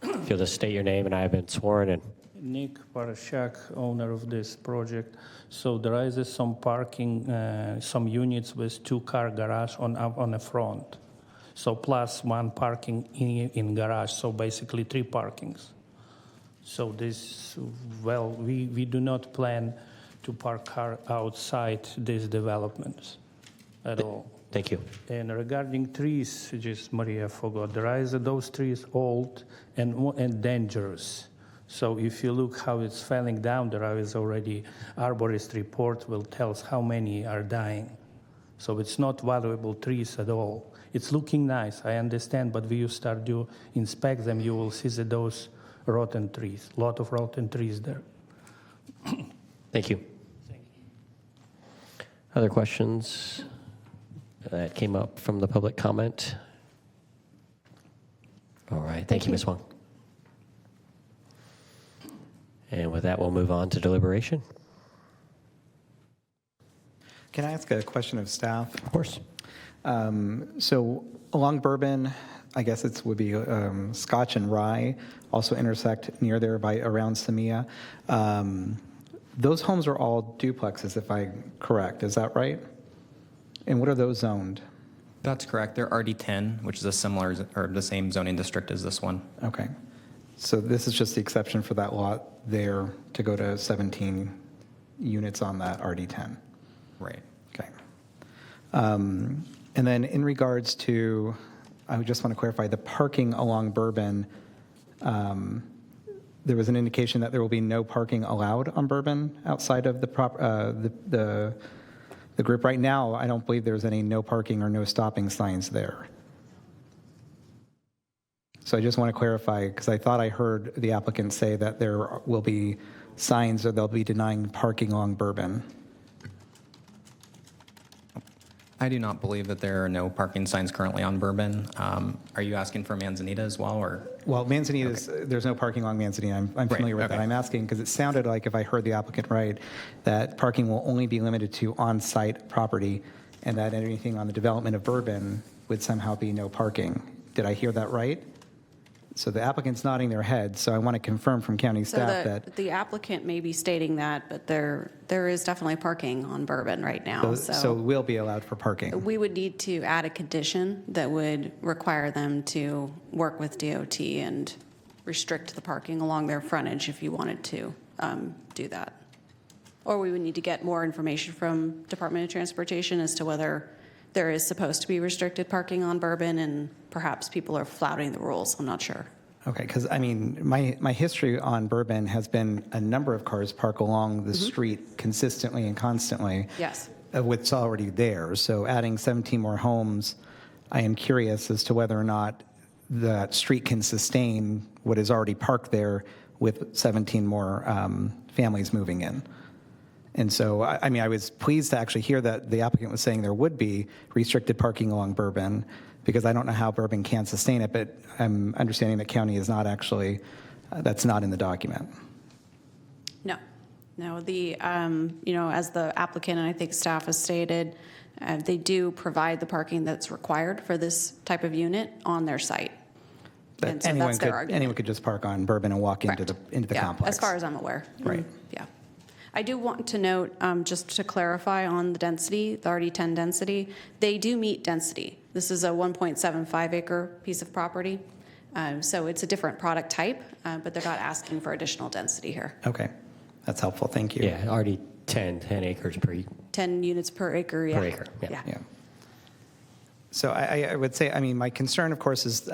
If you'll just state your name, and I have been sworn in. Nick Parashak, owner of this project. So there is some parking, some units with 2-car garage on the front. So plus 1 parking in garage, so basically 3 parkings. So this, well, we do not plan to park car outside these developments at all. Thank you. And regarding trees, just Maria forgot, there is those trees old and dangerous. So if you look how it's falling down, there is already arborist report will tell us how many are dying. So it's not valuable trees at all. It's looking nice, I understand, but when you start to inspect them, you will see that those rotten trees, lot of rotten trees there. Thank you. Other questions that came up from the public comment? All right, thank you, Ms. Wong. And with that, we'll move on to deliberation. Can I ask a question of staff? Of course. So along Bourbon, I guess it would be Scotch and Rye also intersect near there by around Samia. Those homes are all duplexes, if I'm correct. Is that right? And what are those zoned? That's correct. They're RD10, which is a similar or the same zoning district as this one. Okay. So this is just the exception for that lot there to go to 17 units on that RD10. Right. Okay. And then in regards to, I just want to clarify, the parking along Bourbon, there was an indication that there will be no parking allowed on Bourbon outside of the group. Right now, I don't believe there's any no parking or no stopping signs there. So I just want to clarify, because I thought I heard the applicant say that there will be signs or they'll be denying parking along Bourbon. I do not believe that there are no parking signs currently on Bourbon. Are you asking for Manzanita as well, or? Well, Manzanita's, there's no parking along Manzanita. I'm familiar with that. I'm asking because it sounded like, if I heard the applicant right, that parking will only be limited to on-site property and that anything on the development of Bourbon would somehow be no parking. Did I hear that right? So the applicant's nodding their head, so I want to confirm from county staff that. The applicant may be stating that, but there is definitely parking on Bourbon right now. So will be allowed for parking. We would need to add a condition that would require them to work with DOT and restrict the parking along their frontage if you wanted to do that. Or we would need to get more information from Department of Transportation as to whether there is supposed to be restricted parking on Bourbon and perhaps people are flouting the rules. I'm not sure. Okay, because I mean, my history on Bourbon has been a number of cars park along the street consistently and constantly. Yes. Of what's already there. So adding 17 more homes, I am curious as to whether or not that street can sustain what is already parked there with 17 more families moving in. And so, I mean, I was pleased to actually hear that the applicant was saying there would be restricted parking along Bourbon, because I don't know how Bourbon can sustain it, but I'm understanding that county is not actually, that's not in the document. No, as the applicant and I think staff has stated, they do provide the parking that's required for this type of unit on their site. But And so that's their argument. anyone could just park on Bourbon and walk into the complex. As far as I'm aware. Right. Yeah. I do want to note, just to clarify on the density, the RD10 density, they do meet density. This is a 1.75 acre piece of property. So it's a different product type, but they're not asking for additional density here. Okay. That's helpful. Thank you. Yeah, already 10 acres per 10 units per acre, yeah. Per acre, yeah. So I would say, I mean, my concern, of course, is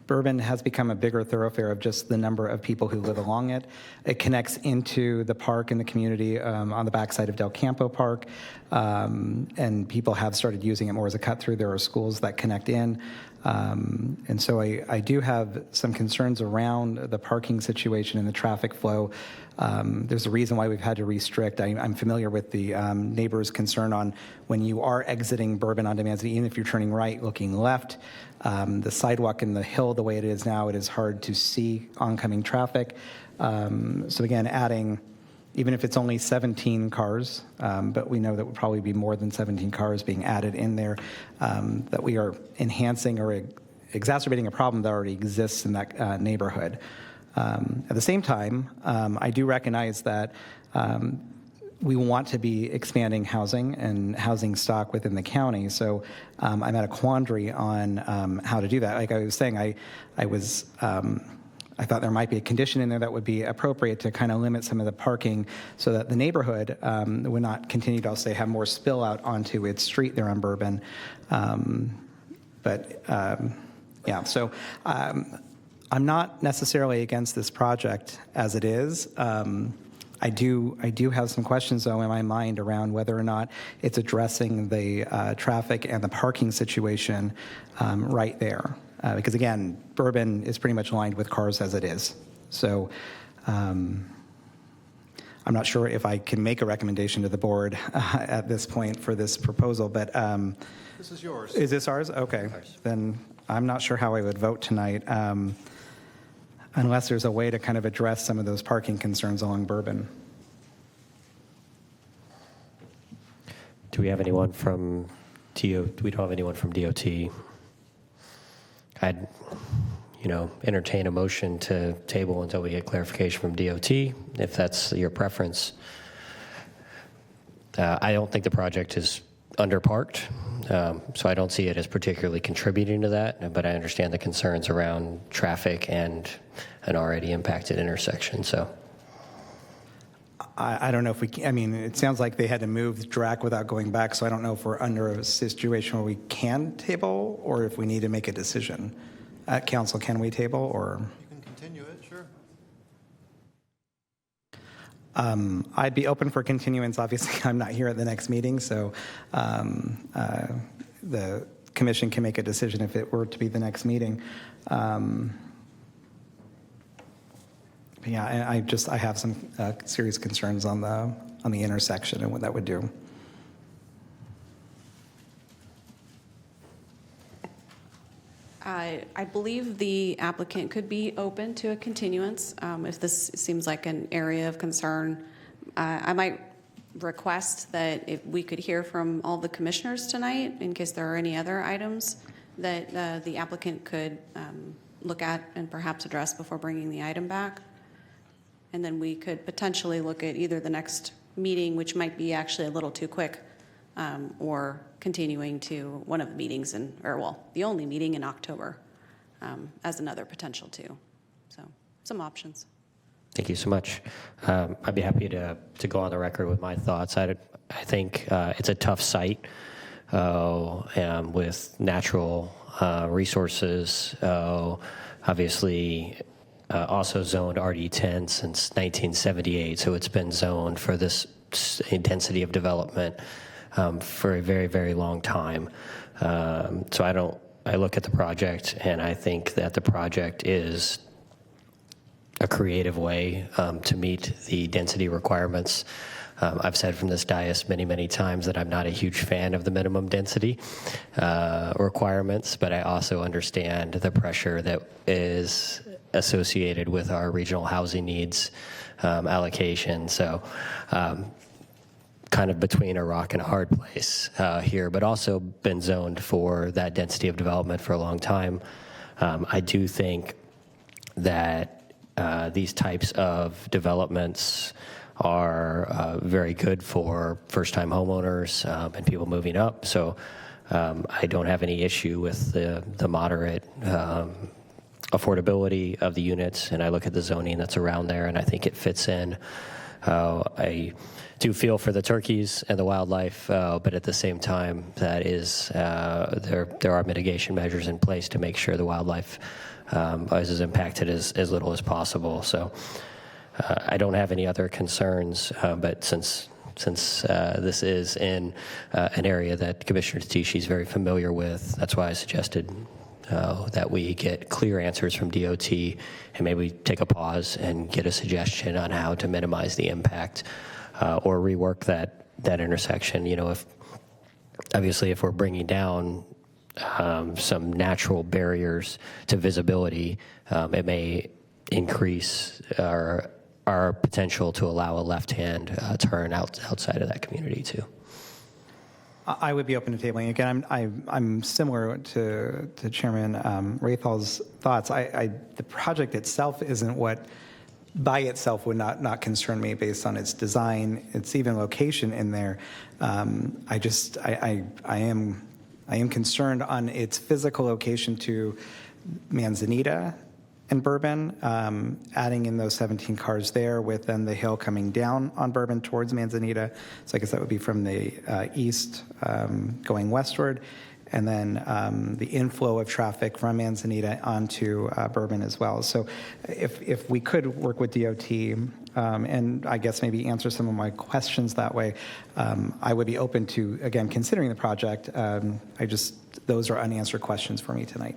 Bourbon has become a bigger thoroughfare of just the number of people who live along it. It connects into the park and the community on the backside of Del Campo Park, and people have started using it more as a cut through. There are schools that connect in. And so I do have some concerns around the parking situation and the traffic flow. There's a reason why we've had to restrict. I'm familiar with the neighbors' concern on when you are exiting Bourbon onto Manzanita, even if you're turning right, looking left, the sidewalk and the hill, the way it is now, it is hard to see oncoming traffic. So again, adding, even if it's only 17 cars, but we know that would probably be more than 17 cars being added in there, that we are enhancing or exacerbating a problem that already exists in that neighborhood. At the same time, I do recognize that we want to be expanding housing and housing stock within the county. So I'm at a quandary on how to do that. Like I was saying, I thought there might be a condition in there that would be appropriate to kind of limit some of the parking so that the neighborhood would not continue to, I'll say, have more spill out onto its street there on Bourbon. So I'm not necessarily against this project as it is. I do have some questions, though, in my mind around whether or not it's addressing the traffic and the parking situation right there. Because, again, Bourbon is pretty much lined with cars as it is. So I'm not sure if I can make a recommendation to the board at this point for this proposal, but This is yours. is this ours? Okay. Then I'm not sure how I would vote tonight, unless there's a way to kind of address some of those parking concerns along Bourbon. Do we have anyone from DOT? We don't have anyone from DOT. I'd, entertain a motion to table until we get clarification from DOT, if that's your preference. I don't think the project is underparked, so I don't see it as particularly contributing to that, but I understand the concerns around traffic and an already impacted intersection, so. I don't know if we can, it sounds like they had to move DRAC without going back, so I don't know if we're under a situation where we can table or if we need to make a decision. At council, can we table or? You can continue it, sure. I'd be open for continuance. Obviously, I'm not here at the next meeting, so the commission can make a decision if it were to be the next meeting. Yeah, I have some serious concerns on the intersection and what that would do. I believe the applicant could be open to a continuance if this seems like an area of concern. I might request that if we could hear from all the commissioners tonight in case there are any other items that the applicant could look at and perhaps address before bringing the item back. And then we could potentially look at either the next meeting, which might be actually a little too quick, or continuing to one of the meetings the only meeting in October as another potential too. So some options. Thank you so much. I'd be happy to go on the record with my thoughts. I think it's a tough site with natural resources, obviously also zoned RD10 since 1978, so it's been zoned for this intensity of development for a very, very long time. So I look at the project and I think that the project is a creative way to meet the density requirements. I've said from this dais many, many times that I'm not a huge fan of the minimum density requirements, but I also understand the pressure that is associated with our regional housing needs allocation. So kind of between a rock and a hard place here, but also been zoned for that density of development for a long time. I do think that these types of developments are very good for first-time homeowners and people moving up. So I don't have any issue with the moderate affordability of the units, and I look at the zoning that's around there, and I think it fits in. I do feel for the turkeys and the wildlife, but at the same time, that is there are mitigation measures in place to make sure the wildlife is as impacted as little as possible. So I don't have any other concerns, but since this is in an area that Commissioner Tatishi is very familiar with, that's why I suggested that we get clear answers from DOT and maybe take a pause and get a suggestion on how to minimize the impact or rework that intersection. If we're bringing down some natural barriers to visibility, it may increase our potential to allow a left-hand turn outside of that community too. I would be open to tabling. Again, I'm similar to Chairman Rathal's thoughts. The project itself isn't what by itself would not concern me based on its design, its even location in there. I am concerned on its physical location to Manzanita and Bourbon, adding in those 17 cars there with then the hill coming down on Bourbon towards Manzanita. So I guess that would be from the east going westward. and then the inflow of traffic from Manzanita onto Bourbon as well. So if we could work with DOT and I guess maybe answer some of my questions that way, I would be open to, again, considering the project. Those are unanswered questions for me tonight.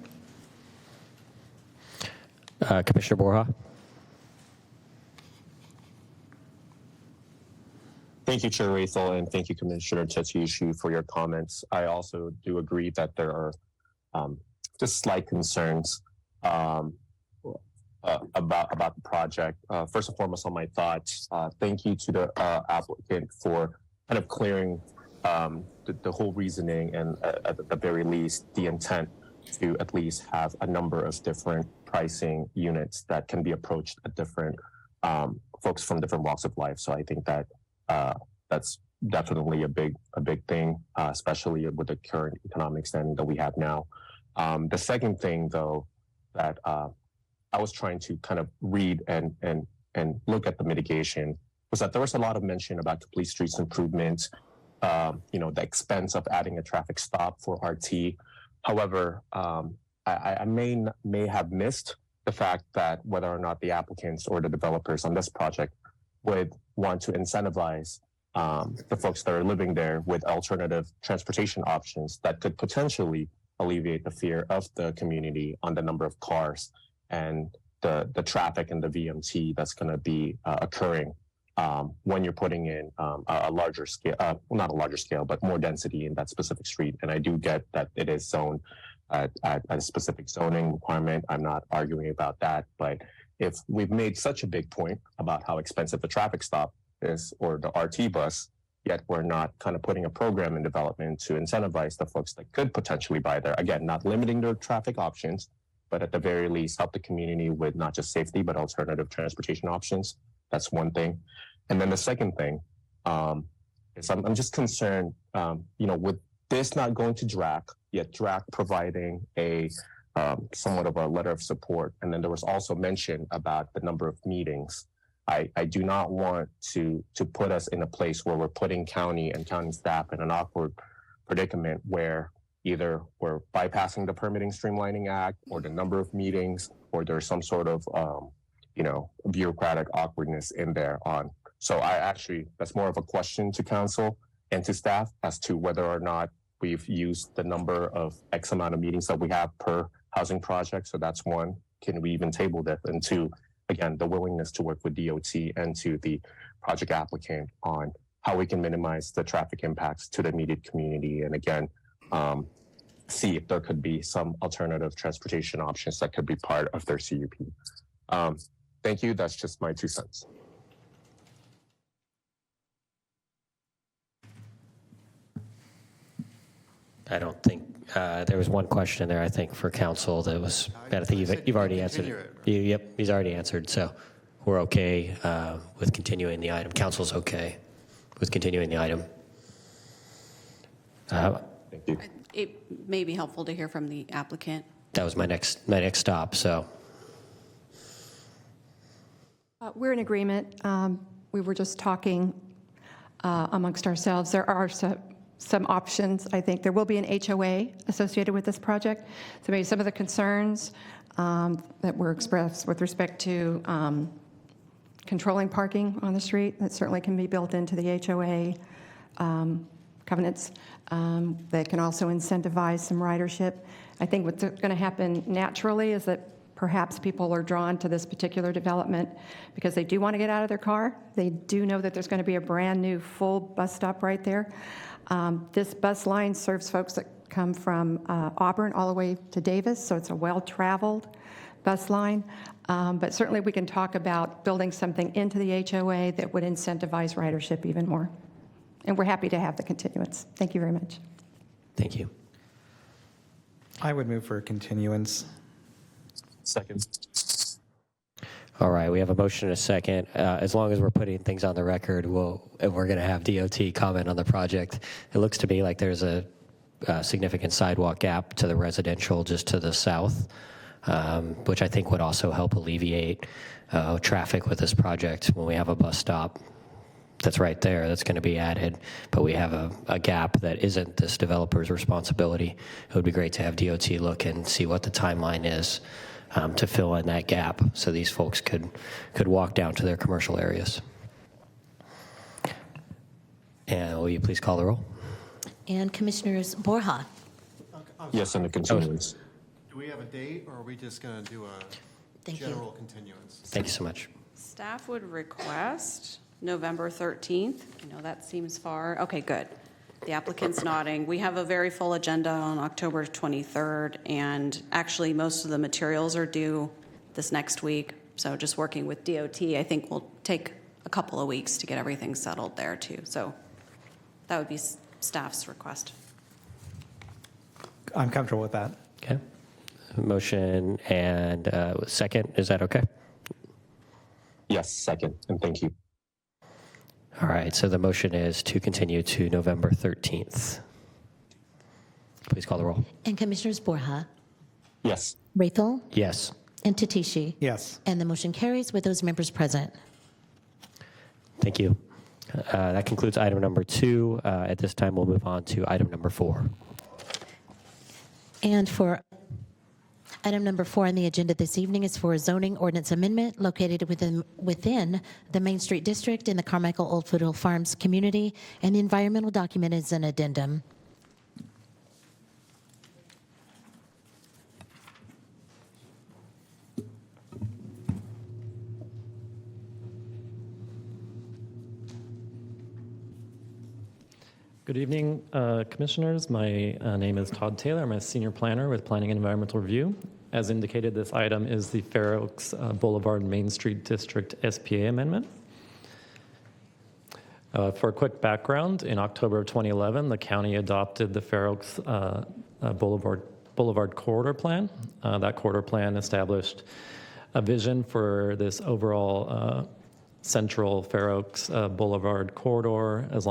Commissioner Borja? Thank you, Chair Rathel, and thank you, Commissioner Tetiushu, for your comments. I also do agree that there are just slight concerns about the project. First and foremost, on my thoughts, thank you to the applicant for kind of clearing the whole reasoning and at the very least the intent to at least have a number of different pricing units that can be approached at different folks from different walks of life. So I think that that's definitely a big thing, especially with the current economic standing that we have now. The second thing, though, that I was trying to kind of read and look at the mitigation was that there was a lot of mention about complete streets improvement, the expense of adding a traffic stop for RT. However, I may have missed the fact that whether or not the applicants or the developers on this project would want to incentivize the folks that are living there with alternative transportation options that could potentially alleviate the fear of the community on the number of cars and the traffic and the VMT that's going to be occurring when you're putting in a larger scale, not a larger scale, but more density in that specific street. And I do get that it is zoned at a specific zoning requirement. I'm not arguing about that, but if we've made such a big point about how expensive the traffic stop is or the RT bus, yet we're not kind of putting a program in development to incentivize the folks that could potentially buy there. Again, not limiting their traffic options, but at the very least help the community with not just safety, but alternative transportation options. That's one thing. And then the second thing is I'm just concerned, with this not going to DRAC, yet DRAC providing a somewhat of a letter of support. And then there was also mention about the number of meetings. I do not want to put us in a place where we're putting county and county staff in an awkward predicament where either we're bypassing the Permitting Streamlining Act or the number of meetings, or there's some sort of, bureaucratic awkwardness in there on. So that's more of a question to council and to staff as to whether or not we've used the number of X amount of meetings that we have per housing project. So that's one. Can we even table that? And two, again, the willingness to work with DOT and to the project applicant on how we can minimize the traffic impacts to the immediate community. And again, see if there could be some alternative transportation options that could be part of their CUP. Thank you. That's just my 2 cents. I don't think there was one question there, I think, for council that was, I think you've already answered it. Yep, he's already answered. So we're okay with continuing the item. Council's okay with continuing the item. Thank you. It may be helpful to hear from the applicant. That was my next stop, so. We're in agreement. We were just talking amongst ourselves. There are some options. I think there will be an HOA associated with this project. So maybe some of the concerns that were expressed with respect to controlling parking on the street, that certainly can be built into the HOA covenants. They can also incentivize some ridership. I think what's going to happen naturally is that perhaps people are drawn to this particular development because they do want to get out of their car. They do know that there's going to be a brand new full bus stop right there. This bus line serves folks that come from Auburn all the way to Davis, so it's a well-traveled bus line. But certainly we can talk about building something into the HOA that would incentivize ridership even more. And we're happy to have the continuance. Thank you very much. Thank you. I would move for a continuance. Second. All right, we have a motion and a second. As long as we're putting things on the record, we're going to have DOT comment on the project. It looks to me like there's a significant sidewalk gap to the residential just to the south, which I think would also help alleviate traffic with this project when we have a bus stop that's right there that's going to be added, but we have a gap that isn't this developer's responsibility. It would be great to have DOT look and see what the timeline is to fill in that gap so these folks could walk down to their commercial areas. And will you please call the roll? And Commissioners Borja. Yes, and the continuance. Do we have a date, or are we just going to do a general continuance? Thank you so much. Staff would request November 13th. I know that seems far. Okay, good. The applicant's nodding. We have a very full agenda on October 23rd, and actually most of the materials are due this next week. So just working with DOT, I think will take a couple of weeks to get everything settled there too. So that would be staff's request. I'm comfortable with that. Okay. Motion and second, is that okay? Yes, second, and thank you. All right, so the motion is to continue to November 13th. Please call the roll. And Commissioners Borja, Yes. Raythel, Yes. and Tatishi. Yes. And the motion carries with those members present. Thank you. That concludes item number 2. At this time, we'll move on to item number 4. And for item number 4 on the agenda this evening is for a zoning ordinance amendment located within the Main Street District in the Carmichael Old Foothill Farms community, and the environmental document is an addendum. Good evening, Commissioners. My name is Todd Taylor. I'm a senior planner with Planning and Environmental Review. As indicated, this item is the Fair Oaks Boulevard Main Street District SPA amendment. For a quick background, in October of 2011, the county adopted the Fair Oaks Boulevard Corridor Plan. That corridor plan established a vision for this overall central Fair Oaks Boulevard corridor, as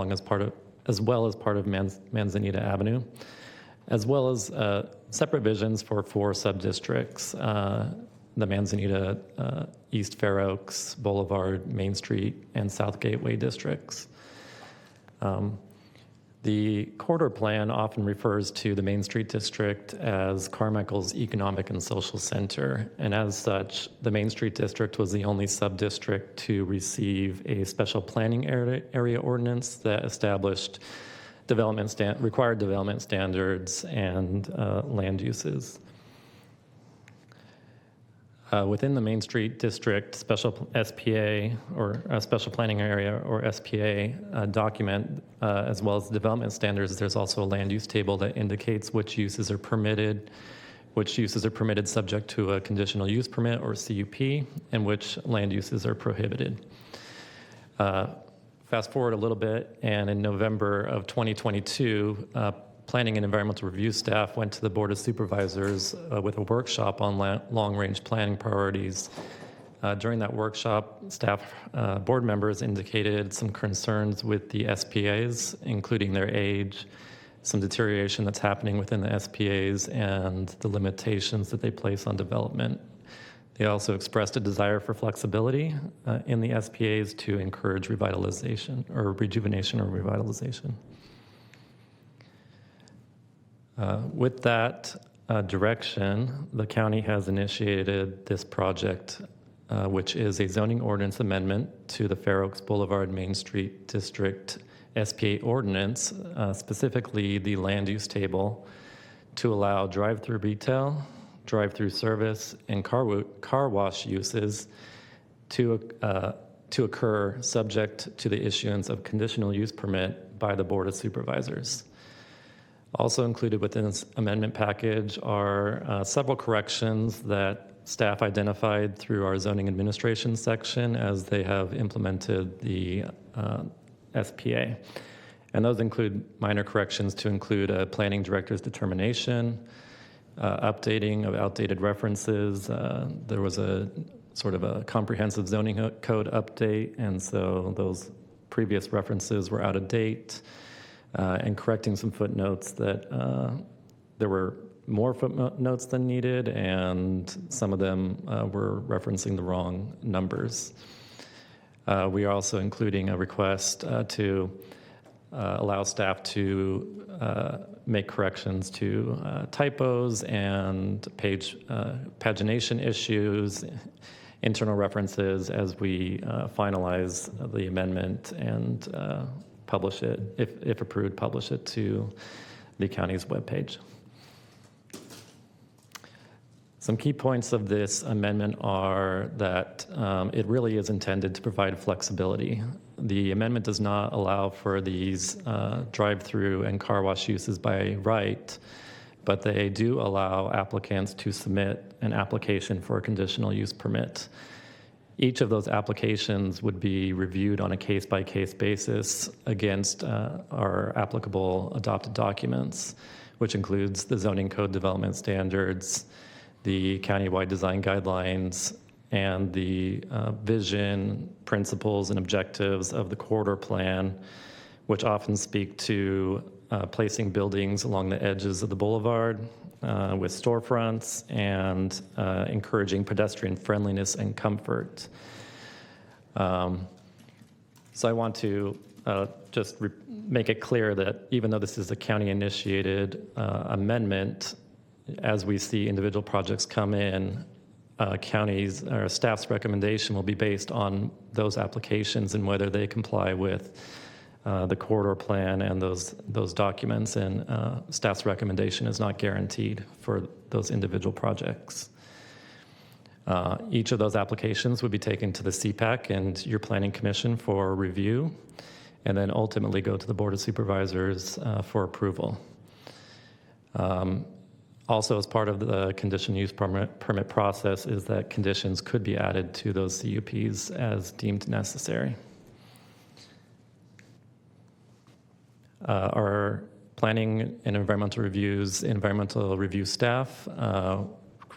well as part of Manzanita Avenue, as well as separate visions for 4 sub-districts, the Manzanita, East Fair Oaks, Boulevard, Main Street, and South Gateway districts. The corridor plan often refers to the Main Street District as Carmichael's economic and social center, and as such, the Main Street District was the only sub-district to receive a special planning area ordinance that established required development standards and land uses. Within the Main Street District special SPA or special planning area or SPA document, as well as the development standards, there's also a land use table that indicates which uses are permitted subject to a conditional use permit or CUP, and which land uses are prohibited. Fast forward a little bit, and in November of 2022, Planning and Environmental Review staff went to the Board of Supervisors with a workshop on long-range planning priorities. During that workshop, board members indicated some concerns with the SPAs, including their age, some deterioration that's happening within the SPAs, and the limitations that they place on development. They also expressed a desire for flexibility in the SPAs to encourage revitalization or rejuvenation or revitalization. With that direction, the county has initiated this project, which is a zoning ordinance amendment to the Fair Oaks Boulevard Main Street District SPA ordinance, specifically the land use table, to allow drive-through retail, drive-through service, and car wash uses to occur subject to the issuance of conditional use permit by the Board of Supervisors. Also included within this amendment package are several corrections that staff identified through our zoning administration section as they have implemented the SPA. And those include minor corrections to include a planning director's determination, updating of outdated references. There was a sort of a comprehensive zoning code update, and so those previous references were out of date. And correcting some footnotes that there were more footnotes than needed, and some of them were referencing the wrong numbers. We are also including a request to allow staff to make corrections to typos and pagination issues, internal references as we finalize the amendment and publish it, if approved, publish it to the county's webpage. Some key points of this amendment are that it really is intended to provide flexibility. The amendment does not allow for these drive-through and car wash uses by right, but they do allow applicants to submit an application for a conditional use permit. Each of those applications would be reviewed on a case-by-case basis against our applicable adopted documents, which includes the zoning code development standards, the countywide design guidelines, and the vision, principles, and objectives of the corridor plan, which often speak to placing buildings along the edges of the boulevard with storefronts and encouraging pedestrian friendliness and comfort. So I want to just make it clear that even though this is a county-initiated amendment, as we see individual projects come in, counties or staff's recommendation will be based on those applications and whether they comply with the corridor plan and those documents, and staff's recommendation is not guaranteed for those individual projects. Each of those applications would be taken to the CPAC and your Planning Commission for review, and then ultimately go to the Board of Supervisors for approval. Also, as part of the conditional use permit process is that conditions could be added to those CUPs as deemed necessary. Our planning and environmental review staff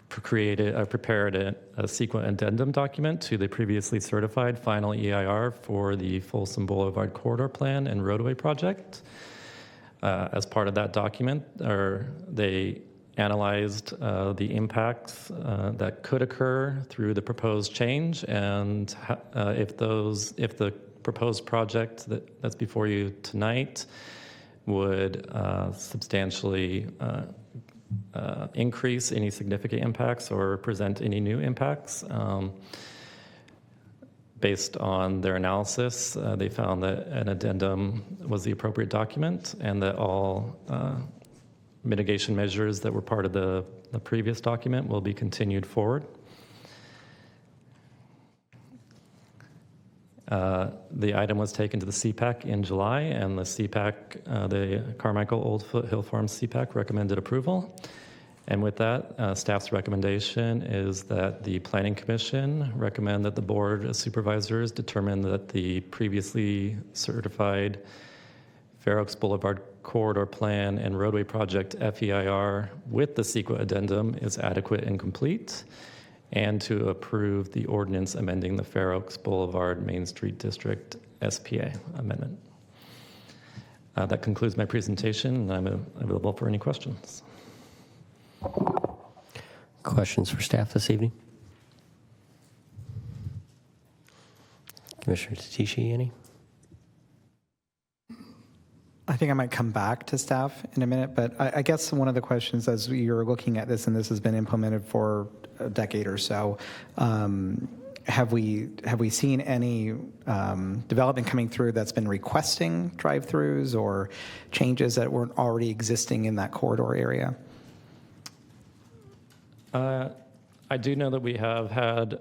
prepared a CEQA addendum document to the previously certified final EIR for the Folsom Boulevard Corridor Plan and Roadway Project. As part of that document, they analyzed the impacts that could occur through the proposed change, and if the proposed project that's before you tonight would substantially increase any significant impacts or present any new impacts. Based on their analysis, they found that an addendum was the appropriate document and that all mitigation measures that were part of the previous document will be continued forward. The item was taken to the CPAC in July, and the CPAC, the Carmichael Old Foothill Farms CPAC, recommended approval. And with that, staff's recommendation is that the Planning Commission recommend that the Board of Supervisors determine that the previously certified Fair Oaks Boulevard Corridor Plan and Roadway Project FEIR with the CEQA addendum is adequate and complete, and to approve the ordinance amending the Fair Oaks Boulevard Main Street District SPA amendment. That concludes my presentation, and I'm available for any questions. Questions for staff this evening? Commissioner Tatishi, any? I think I might come back to staff in a minute, but I guess one of the questions as you're looking at this, and this has been implemented for a decade or so, have we seen any development coming through that's been requesting drive-throughs or changes that weren't already existing in that corridor area? I do know that we have had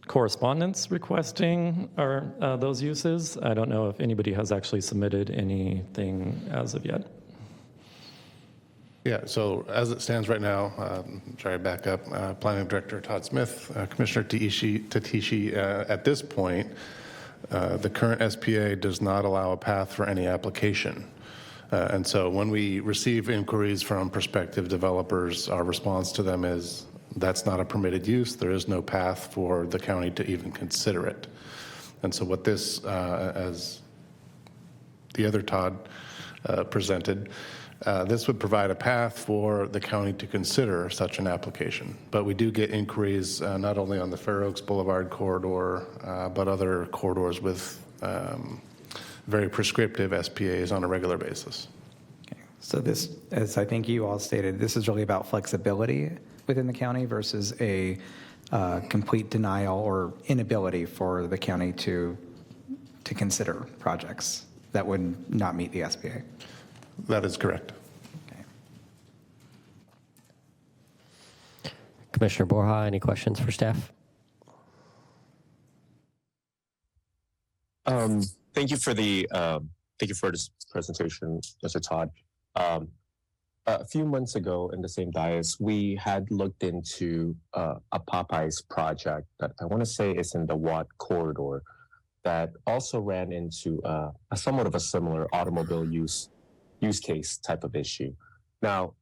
correspondence requesting those uses. I don't know if anybody has actually submitted anything as of yet. Yeah, so as it stands right now, try to back up, Planning Director Todd Smith, Commissioner Tatishi, at this point, the current SPA does not allow a path for any application. And so when we receive inquiries from prospective developers, our response to them is, that's not a permitted use. There is no path for the county to even consider it. And so what this, as the other Todd presented, This would provide a path for the county to consider such an application. But we do get inquiries not only on the Fair Oaks Boulevard corridor, but other corridors with very prescriptive SPAs on a regular basis. So this, as I think you all stated, this is really about flexibility within the county versus a complete denial or inability for the county to consider projects that would not meet the SPA. That is correct. Commissioner Borja, any questions for staff? Thank you for this presentation, Mr. Todd. A few months ago in the same dais, we had looked into a Popeyes project that I want to say is in the Watt corridor that also ran into a somewhat of a similar automobile use case type of issue. Now,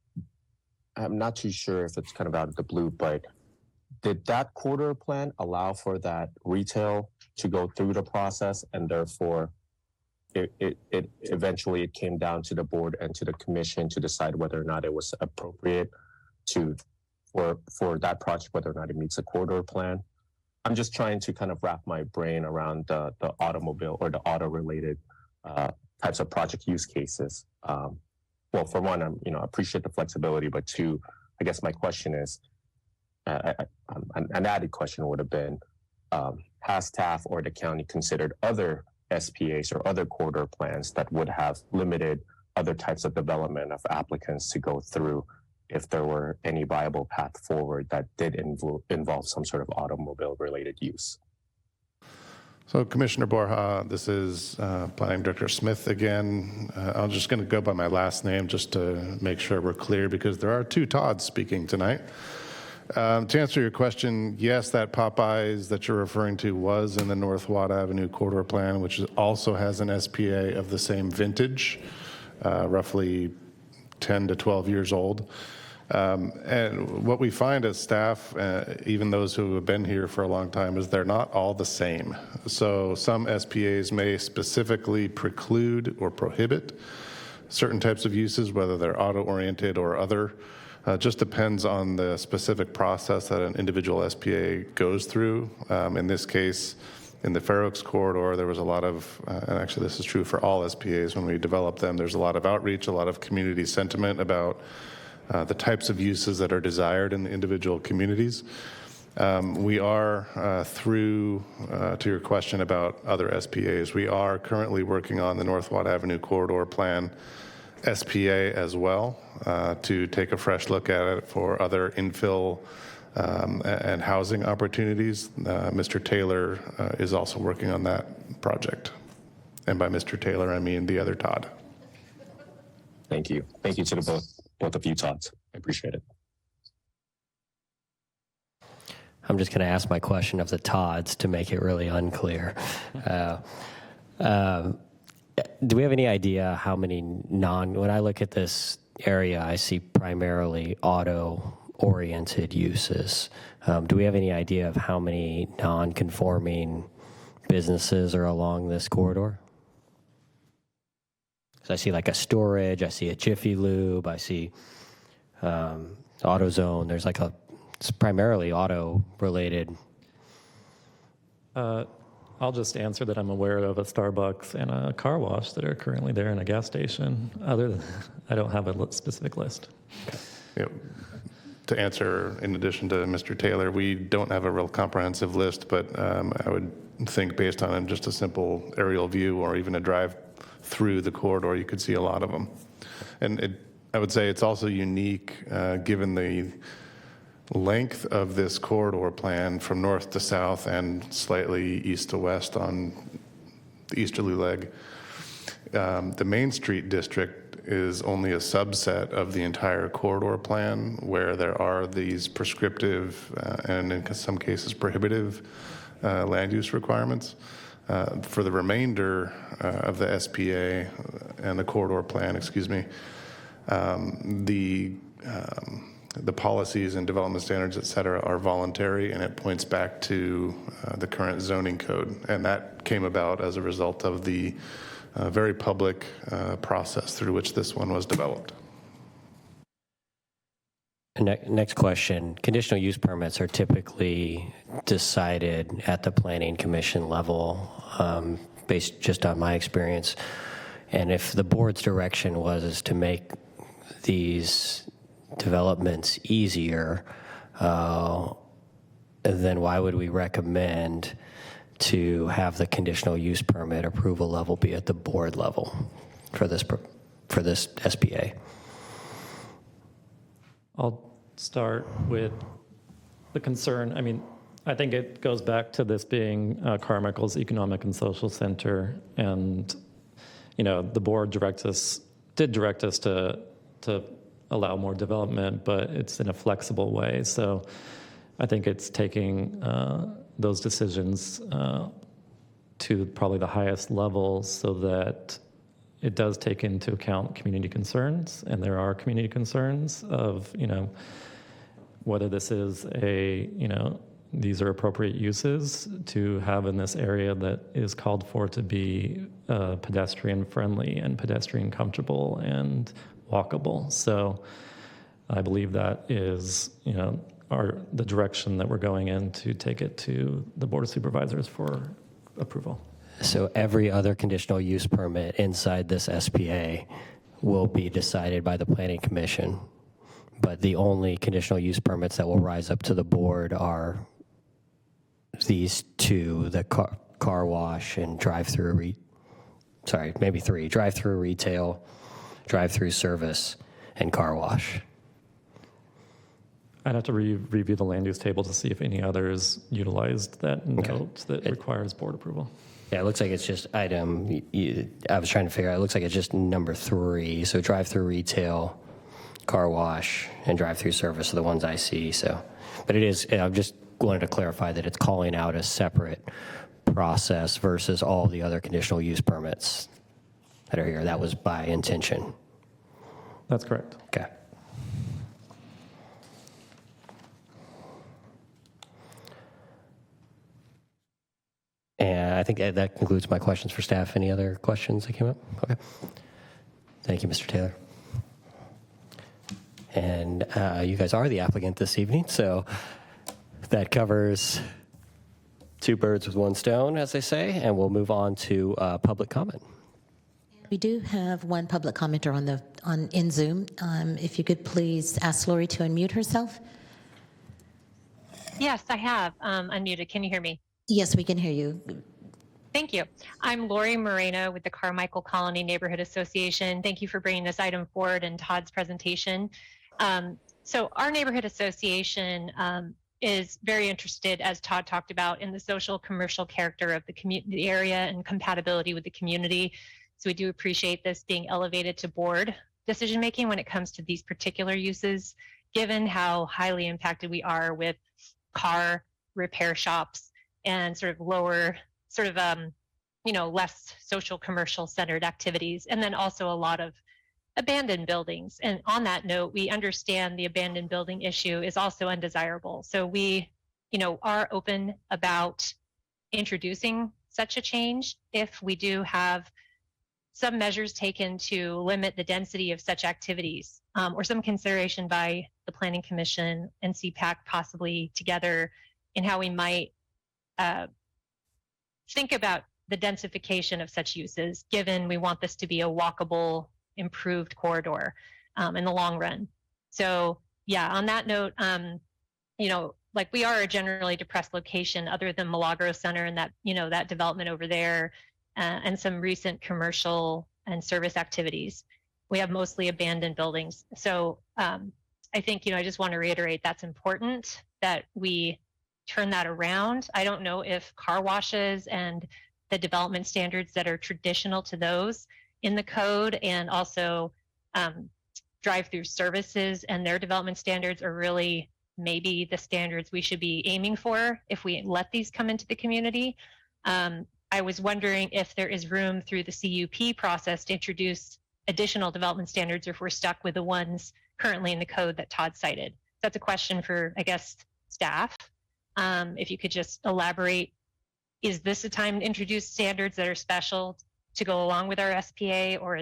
I'm not too sure if it's kind of out of the blue, but did that corridor plan allow for that retail to go through the process, and therefore it eventually it came down to the board and to the commission to decide whether or not it was appropriate for that project, whether or not it meets a corridor plan? I'm just trying to kind of wrap my brain around the automobile or the auto-related types of project use cases. Well, for one, I appreciate the flexibility, but two, I guess my question is, an added question would have been, has staff or the county considered other SPAs or other corridor plans that would have limited other types of development of applicants to go through if there were any viable path forward that did involve some sort of automobile-related use? So Commissioner Borja, this is Planning Director Smith again. I'm just going to go by my last name just to make sure we're clear, because there are two Todds speaking tonight. To answer your question, yes, that Popeyes that you're referring to was in the North Watt Avenue corridor plan, which also has an SPA of the same vintage, roughly 10 to 12 years old. And what we find as staff, even those who have been here for a long time, is they're not all the same. So some SPAs may specifically preclude or prohibit certain types of uses, whether they're auto-oriented or other. Just depends on the specific process that an individual SPA goes through. In this case, in the Fair Oaks corridor, there was a lot of, and actually this is true for all SPAs when we develop them, there's a lot of outreach, a lot of community sentiment about the types of uses that are desired in the individual communities. We are, through to your question about other SPAs, we are currently working on the North Watt Avenue corridor plan SPA as well, to take a fresh look at it for other infill and housing opportunities. Mr. Taylor is also working on that project. And by Mr. Taylor, I mean the other Todd. Thank you. Thank you to the both of you Todds. I appreciate it. I'm just going to ask my question of the Todds to make it really unclear. Do we have any idea how many when I look at this area, I see primarily auto-oriented uses. Do we have any idea of how many non-conforming businesses are along this corridor? So I see like a storage, I see a Jiffy Lube, I see AutoZone. There's like it's primarily auto-related. I'll just answer that I'm aware of a Starbucks and a car wash that are currently there and a gas station. Other than I don't have a specific list. Yeah. To answer, in addition to Mr. Taylor, we don't have a real comprehensive list, but I would think based on just a simple aerial view or even a drive through the corridor, you could see a lot of them. And I would say it's also unique given the length of this corridor plan from north to south and slightly east to west on the easterly leg. The Main Street district is only a subset of the entire corridor plan, where there are these prescriptive and in some cases prohibitive land use requirements. For the remainder of the SPA and the corridor plan, the policies and development standards, et cetera, are voluntary, and it points back to the current zoning code. And that came about as a result of the very public process through which this one was developed. Next question. Conditional use permits are typically decided at the Planning Commission level, based just on my experience. And if the board's direction was to make these developments easier, then why would we recommend to have the conditional use permit approval level be at the board level for this SPA? I'll start with the concern. I mean, I think it goes back to this being Carmichael's Economic and Social Center, and the board did direct us to allow more development, but it's in a flexible way. So I think it's taking those decisions to probably the highest level so that it does take into account community concerns, and there are community concerns of, whether this is these are appropriate uses to have in this area that is called for to be pedestrian friendly and pedestrian comfortable and walkable. So I believe that is, the direction that we're going in to take it to the Board of Supervisors for approval. So every other conditional use permit inside this SPA will be decided by the Planning Commission, but the only conditional use permits that will rise up to the board are these two, the car wash and drive-through, maybe three, drive-through retail, drive-through service, and car wash. I'd have to review the land use table to see if any others utilized that note that requires board approval. Yeah, it looks like it's just item, I was trying to figure out, it looks like it's just number 3. So drive-through retail, car wash, and drive-through service are the ones I see. So, but it is, I'm just wanted to clarify that it's calling out a separate process versus all the other conditional use permits that are here. That was by intention. That's correct. Okay. And I think that concludes my questions for staff. Any other questions that came up? Okay. Thank you, Mr. Taylor. And you guys are the applicant this evening, so that covers 2 birds with 1 stone, as they say, and we'll move on to public comment. We do have one public commenter in Zoom. If you could please ask Lori to unmute herself. Yes, I have unmuted. Can you hear me? Yes, we can hear you. Thank you. I'm Lori Moreno with the Carmichael Colony Neighborhood Association. Thank you for bringing this item forward and Todd's presentation. So our neighborhood association is very interested, as Todd talked about, in the social commercial character of the area and compatibility with the community. So we do appreciate this being elevated to board decision making when it comes to these particular uses, given how highly impacted we are with car repair shops and sort of lower, less social commercial centered activities, and then also a lot of abandoned buildings. And on that note, we understand the abandoned building issue is also undesirable. So we, are open about introducing such a change if we do have some measures taken to limit the density of such activities, or some consideration by the Planning Commission and CPAC possibly together in how we might think about the densification of such uses, given we want this to be a walkable, improved corridor in the long run. So yeah, on that note, we are a generally depressed location other than Milagro Center and that, that development over there and some recent commercial and service activities. We have mostly abandoned buildings. So I think, I just want to reiterate that's important that we turn that around. I don't know if car washes and the development standards that are traditional to those in the code, and also drive-through services and their development standards are really maybe the standards we should be aiming for if we let these come into the community. I was wondering if there is room through the CUP process to introduce additional development standards, or if we're stuck with the ones currently in the code that Todd cited. That's a question for, I guess, staff. If you could just elaborate, is this a time to introduce standards that are special to go along with our SPA, or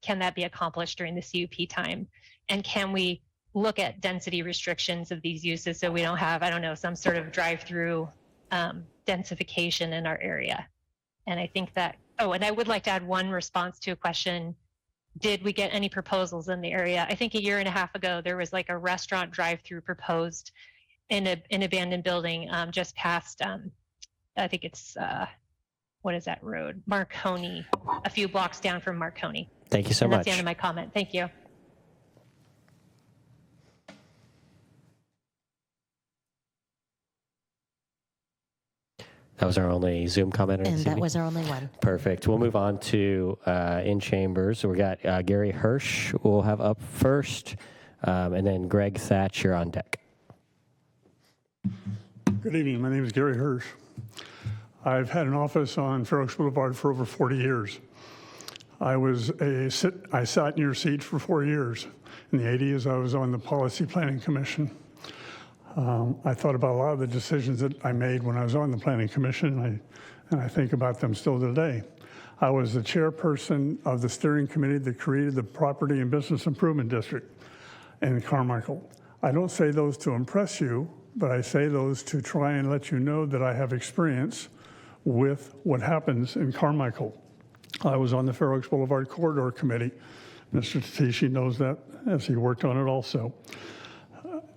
can that be accomplished during the CUP time? And can we look at density restrictions of these uses so we don't have, I don't know, some sort of drive-through densification in our area. And I think that, oh, and I would like to add one response to a question. Did we get any proposals in the area? I think a year and a half ago, there was like a restaurant drive-through proposed in an abandoned building just past, I think it's, what is that road? Marconi, a few blocks down from Marconi. Thank you so And much. that's the end of my comment. Thank you. That was our only Zoom comment. And that was our only one. Perfect. We'll move on to in chambers. We got Gary Hirsch we'll have up first, and then Greg Thatcher on deck. Good evening. My name is Gary Hirsch. I've had an office on Fair Oaks Boulevard for over 40 years. I sat in your seat for 4 years. In the 80s, I was on the Policy Planning Commission. I thought about a lot of the decisions that I made when I was on the Planning Commission, and I think about them still today. I was the chairperson of the steering committee that created the Property and Business Improvement District in Carmichael. I don't say those to impress you, but I say those to try and let you know that I have experience with what happens in Carmichael. I was on the Fair Oaks Boulevard Corridor Committee. Mr. Tatishi knows that, as he worked on it also.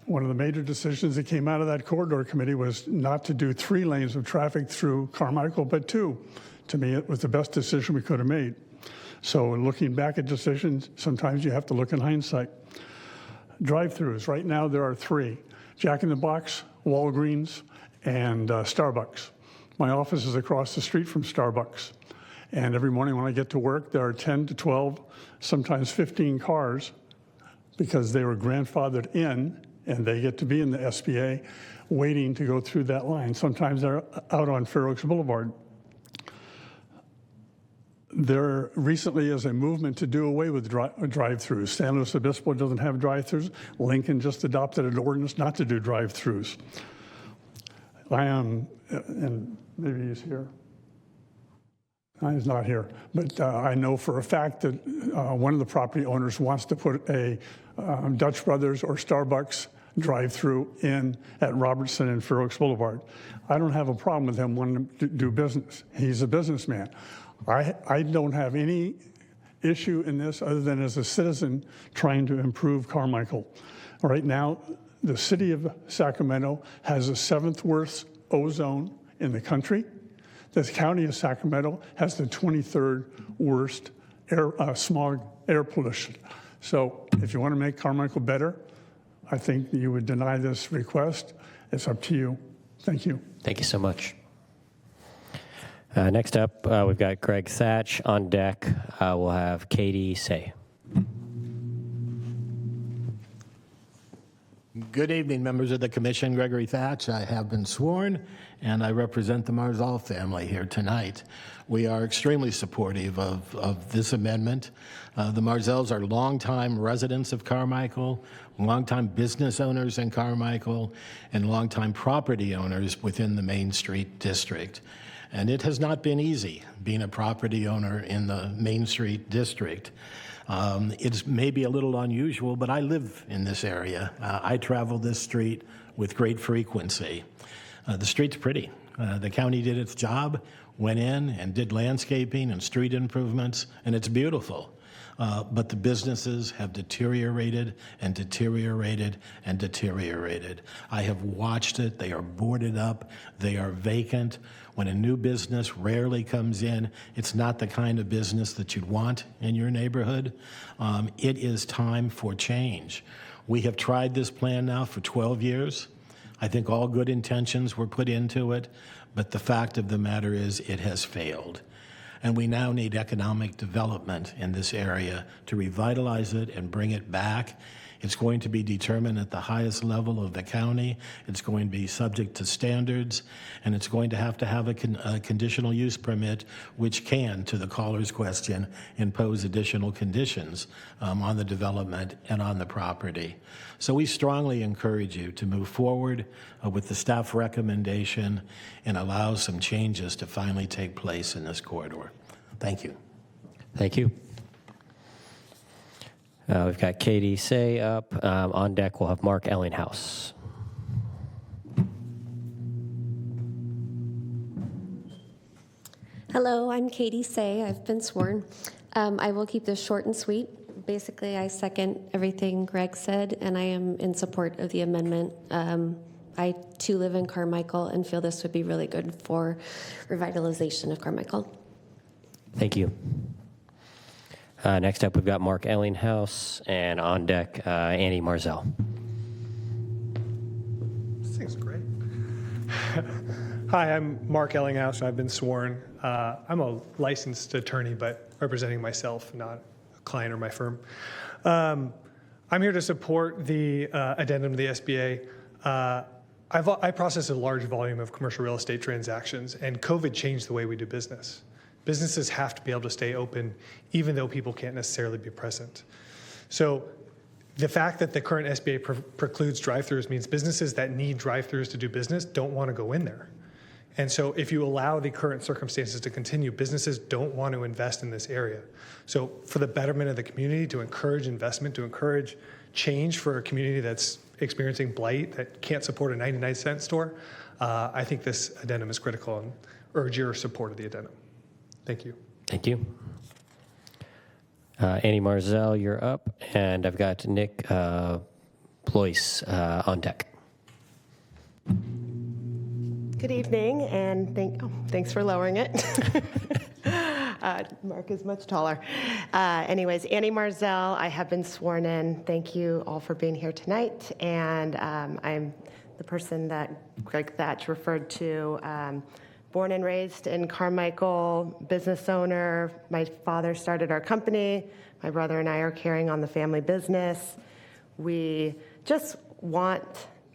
One of the major decisions that came out of that corridor committee was not to do 3 lanes of traffic through Carmichael, but 2. To me, it was the best decision we could have made. So looking back at decisions, sometimes you have to look in hindsight. Drive-throughs, right now there are 3. Jack in the Box, Walgreens, and Starbucks. My office is across the street from Starbucks. And every morning when I get to work, there are 10 to 12, sometimes 15 cars, because they were grandfathered in, and they get to be in the SBA waiting to go through that line. Sometimes they're out on Fair Oaks Boulevard. There recently is a movement to do away with drive-throughs. San Luis Obispo doesn't have drive-throughs. Lincoln just adopted an ordinance not to do drive-throughs. I am, and maybe he's here. He's not here, but I know for a fact that one of the property owners wants to put a Dutch Brothers or Starbucks drive-through in at Robertson and Fair Oaks Boulevard. I don't have a problem with him wanting to do business. He's a businessman. I don't have any issue in this other than as a citizen trying to improve Carmichael. Right now, the city of Sacramento has the 7th worst ozone in the country. The county of Sacramento has the 23rd worst smog air pollution. So if you want to make Carmichael better, I think you would deny this request. It's up to you. Thank you. Thank you so much. Next up, we've got Greg Thatch on deck. We'll have Katie Say. Good evening, members of the commission. Gregory Thatch. I have been sworn, and I represent the Marzal family here tonight. We are extremely supportive of this amendment. The Marzals are longtime residents of Carmichael, longtime business owners in Carmichael, and longtime property owners within the Main Street District. And it has not been easy being a property owner in the Main Street District. It's maybe a little unusual, but I live in this area. I travel this street with great frequency. The street's pretty. The county did its job, went in and did landscaping and street improvements, and it's beautiful. But the businesses have deteriorated and deteriorated and deteriorated. I have watched it. They are boarded up. They are vacant. When a new business rarely comes in, it's not the kind of business that you'd want in your neighborhood. It is time for change. We have tried this plan now for 12 years. I think all good intentions were put into it, but the fact of the matter is it has failed. And we now need economic development in this area to revitalize it and bring it back. It's going to be determined at the highest level of the county. It's going to be subject to standards, and it's going to have a conditional use permit, which can, to the caller's question, impose additional conditions on the development and on the property. So we strongly encourage you to move forward with the staff recommendation and allow some changes to finally take place in this corridor. Thank you. Thank you. We've got Katie Say up. On deck, we'll have Mark Ellinghouse. Hello, I'm Katie Say. I've been sworn. I will keep this short and sweet. Basically, I second everything Greg said, and I am in support of the amendment. I, too, live in Carmichael and feel this would be really good for revitalization of Carmichael. Thank you. Next up, we've got Mark Ellinghouse, and on deck, Annie Marzell. This thing's great. Hi, I'm Mark Ellinghouse, and I've been sworn. I'm a licensed attorney, but representing myself, not a client or my firm. I'm here to support the addendum to the SBA. I process a large volume of commercial real estate transactions, and COVID changed the way we do business. Businesses have to be able to stay open, even though people can't necessarily be present. So the fact that the current SBA precludes drive-throughs means businesses that need drive-throughs to do business don't want to go in there. And so if you allow the current circumstances to continue, businesses don't want to invest in this area. So for the betterment of the community, to encourage investment, to encourage change for a community that's experiencing blight, that can't support a 99-cent store, I think this addendum is critical and urge your support of the addendum. Thank you. Thank you. Annie Marzell, you're up, and I've got Nick Blois on deck. Good evening, and thanks for lowering it. Mark is much taller. Anyways, Annie Marzell, I have been sworn in. Thank you all for being here tonight, and I'm the person that Greg Thatch referred to. Born and raised in Carmichael, business owner. My father started our company. My brother and I are carrying on the family business. We just want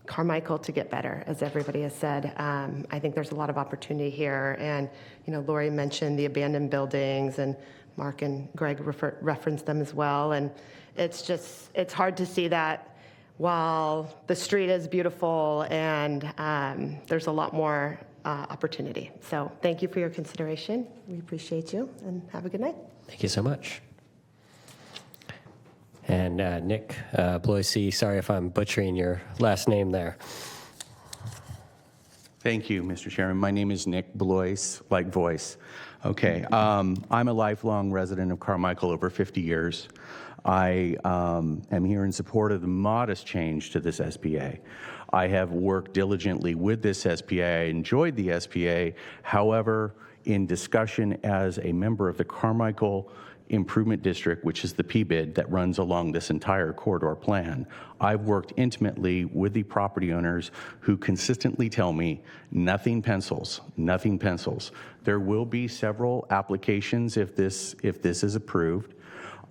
Carmichael to get better, as everybody has said. I think there's a lot of opportunity here. And, Lori mentioned the abandoned buildings, and Mark and Greg referenced them as well. And it's hard to see that while the street is beautiful and there's a lot more opportunity. So thank you for your consideration. We appreciate you, and have a good night. Thank you so much. And Nick Blois, sorry if I'm butchering your last name there. Thank you, Mr. Chairman. My name is Nick Blois, like voice. Okay, I'm a lifelong resident of Carmichael, over 50 years. I am here in support of the modest change to this SBA. I have worked diligently with this SBA. I enjoyed the SBA. However, in discussion as a member of the Carmichael Improvement District, which is the PBID that runs along this entire corridor plan, I've worked intimately with the property owners who consistently tell me nothing pencils, nothing pencils. There will be several applications if this is approved.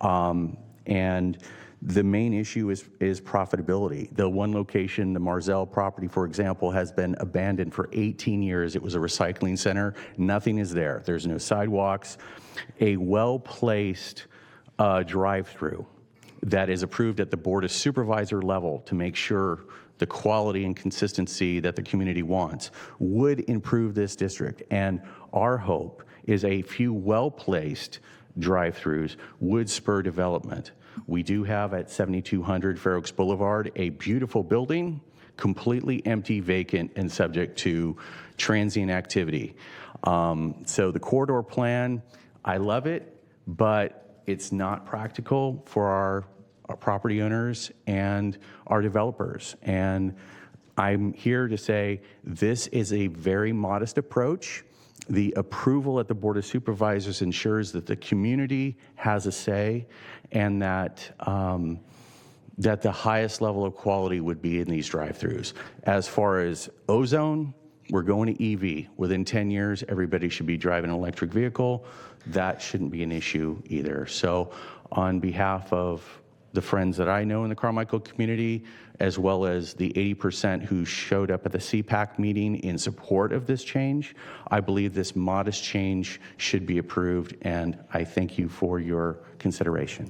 And the main issue is profitability. The one location, the Marzell property, for example, has been abandoned for 18 years. It was a recycling center. Nothing is there. There's no sidewalks. A well-placed drive-through that is approved at the Board of Supervisor level to make sure the quality and consistency that the community wants would improve this district. And our hope is a few well-placed drive-throughs would spur development. We do have at 7200 Fair Oaks Boulevard a beautiful building, completely empty, vacant, and subject to transient activity. So the corridor plan, I love it, but it's not practical for our property owners and our developers. And I'm here to say this is a very modest approach. The approval at the Board of Supervisors ensures that the community has a say, and that that the highest level of quality would be in these drive-throughs. As far as ozone, we're going to EV. Within 10 years, everybody should be driving an electric vehicle. That shouldn't be an issue either. So on behalf of the friends that I know in the Carmichael community, as well as the 80% who showed up at the CPAC meeting in support of this change, I believe this modest change should be approved, and I thank you for your consideration.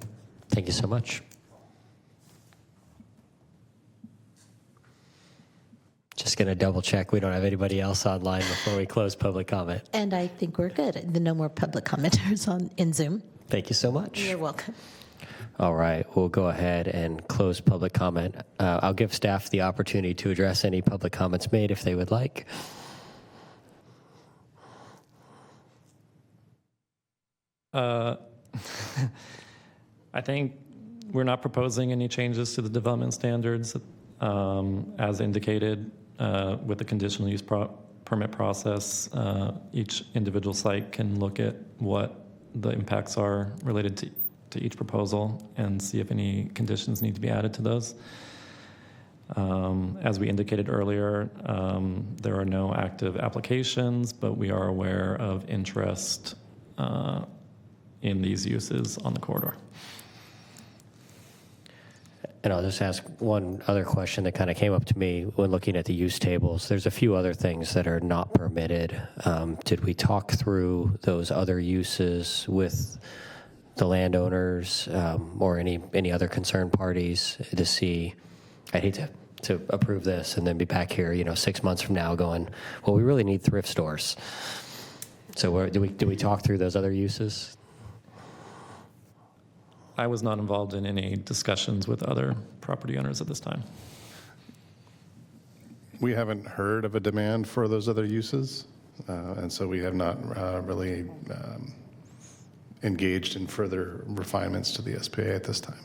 Thank you so much. Just going to double check we don't have anybody else online before we close public comment. And I think we're good. No more public commenters in Zoom. Thank you so much. You're welcome. All right, we'll go ahead and close public comment. I'll give staff the opportunity to address any public comments made if they would like. I think we're not proposing any changes to the development standards as indicated with the conditional use permit process. Each individual site can look at what the impacts are related to each proposal and see if any conditions need to be added to those. As we indicated earlier, there are no active applications, but we are aware of interest in these uses on the corridor. And I'll just ask one other question that kind of came up to me when looking at the use tables. There's a few other things that are not permitted. Did we talk through those other uses with the landowners or any other concerned parties to see? I'd hate to approve this and then be back here, 6 months from now going, well, we really need thrift stores. So do we talk through those other uses? I was not involved in any discussions with other property owners at this time. We haven't heard of a demand for those other uses, and so we have not really engaged in further refinements to the SPA at this time.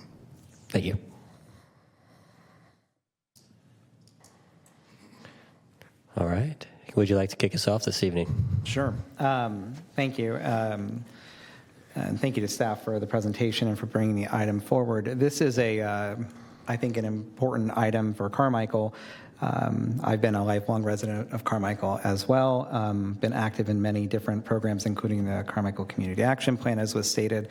Thank you. All right. Would you like to kick us off this evening? Sure. Thank you. And thank you to staff for the presentation and for bringing the item forward. This is I think, an important item for Carmichael. I've been a lifelong resident of Carmichael as well, been active in many different programs, including the Carmichael Community Action Plan, as was stated.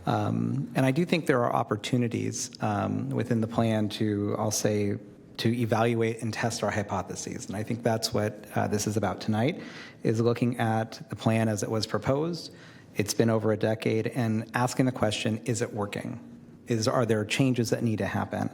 And I do think there are opportunities within the plan to evaluate and test our hypotheses. And I think that's what this is about tonight, is looking at the plan as it was proposed. It's been over a decade, and asking the question, is it working? Are there changes that need to happen?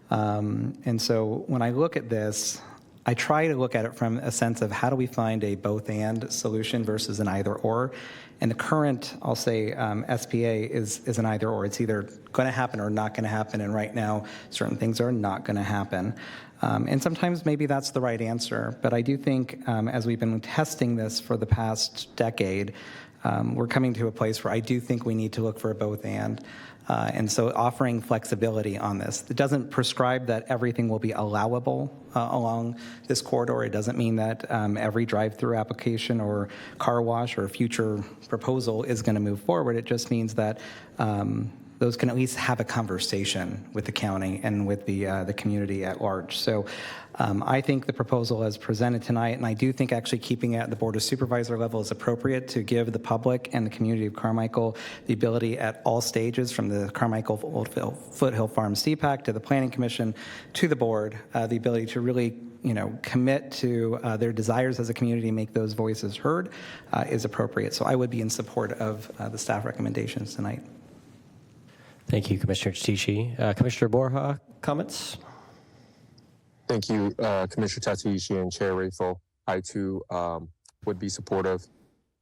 And so when I look at this, I try to look at it from a sense of how do we find a both-and solution versus an either-or. And the current, SPA is an either-or. It's either going to happen or not going to happen, and right now certain things are not going to happen. And sometimes maybe that's the right answer, but I do think as we've been testing this for the past decade, we're coming to a place where I do think we need to look for a both-and. And so offering flexibility on this. It doesn't prescribe that everything will be allowable along this corridor. It doesn't mean that every drive-through application or car wash or future proposal is going to move forward. It just means that those can at least have a conversation with the county and with the community at large. So I think the proposal as presented tonight, and I do think actually keeping it at the Board of Supervisor level is appropriate to give the public and the community of Carmichael the ability at all stages, from the Carmichael Foothill Farms CPAC to the Planning Commission to the board, the ability to really commit to their desires as a community, make those voices heard, is appropriate. So I would be in support of the staff recommendations tonight. Thank you, Commissioner Tatishi. Commissioner Borja, comments? Thank you, Commissioner Tatishi and Chair Rayful. I too would be supportive.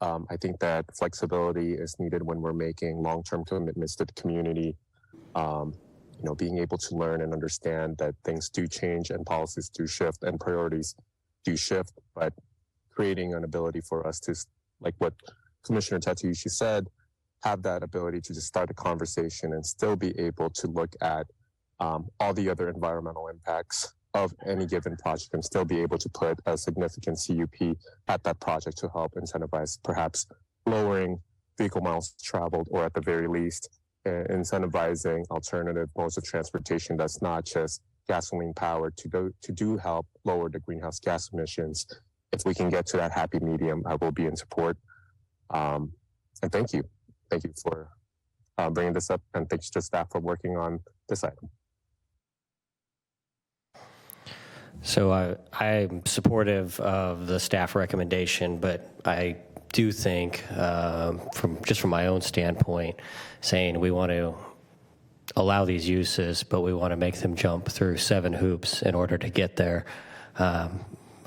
I think that flexibility is needed when we're making long-term commitments to the community. Being able to learn and understand that things do change and policies do shift and priorities do shift, but creating an ability for us to, like what Commissioner Tatishi said, have that ability to just start a conversation and still be able to look at all the other environmental impacts of any given project and still be able to put a significant CUP at that project to help incentivize perhaps lowering vehicle miles traveled, or at the very least incentivizing alternative modes of transportation that's not just gasoline powered to help lower the greenhouse gas emissions. If we can get to that happy medium, I will be in support. And thank you. Thank you for bringing this up, and thanks to staff for working on this item. So I'm supportive of the staff recommendation, but I do think, from my own standpoint, saying we want to allow these uses, but we want to make them jump through 7 hoops in order to get there.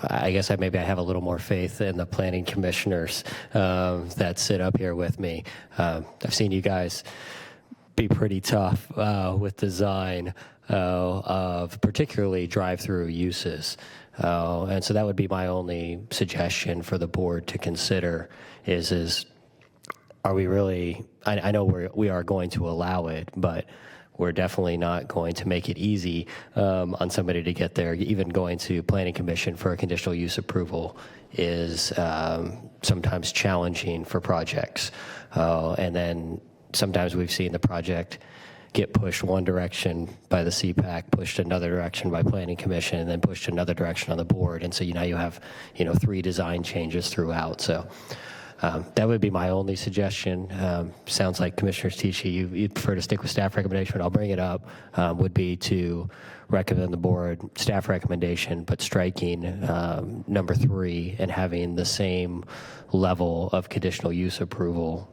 I guess maybe I have a little more faith in the planning commissioners that sit up here with me. I've seen you guys be pretty tough with design of particularly drive-through uses. And so that would be my only suggestion for the board to consider is are we really, I know we are going to allow it, but we're definitely not going to make it easy on somebody to get there. Even going to Planning Commission for a conditional use approval is sometimes challenging for projects. And then sometimes we've seen the project get pushed one direction by the CPAC, pushed another direction by Planning Commission, and then pushed another direction on the board. And so now you have 3 design changes throughout. So that would be my only suggestion. Sounds like Commissioner Tichy, you prefer to stick with staff recommendation, but I'll bring it up, would be to recommend the board staff recommendation, but striking number 3 and having the same level of conditional use approval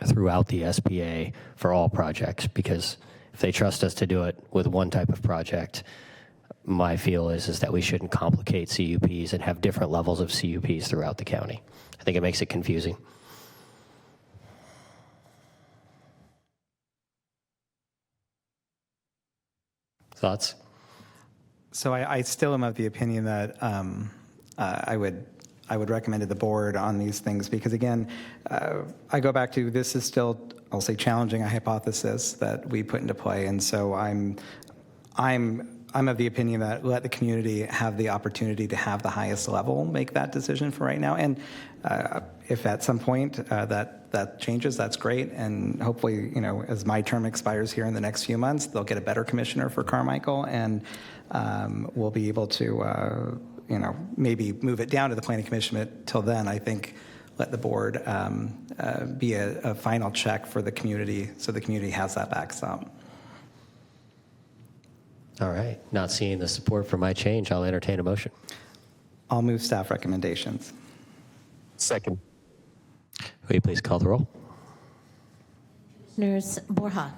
throughout the SPA for all projects, because if they trust us to do it with one type of project, my feel is that we shouldn't complicate CUPs and have different levels of CUPs throughout the county. I think it makes it confusing. Thoughts? So I still am of the opinion that I would recommend to the board on these things because, again, I go back to this is still, I'll say, challenging a hypothesis that we put into play, and so I'm of the opinion that let the community have the opportunity to have the highest level make that decision for right now, and if at some point that changes, that's great, and hopefully, as my term expires here in the next few months, they'll get a better commissioner for Carmichael, and we'll be able to maybe move it down to the Planning Commission. But till then, I think let the board be a final check for the community so the community has that backstop. All right. Not seeing the support for my change, I'll entertain a motion. I'll move staff recommendations. Second. Will you please call the roll? Commissioners Borja.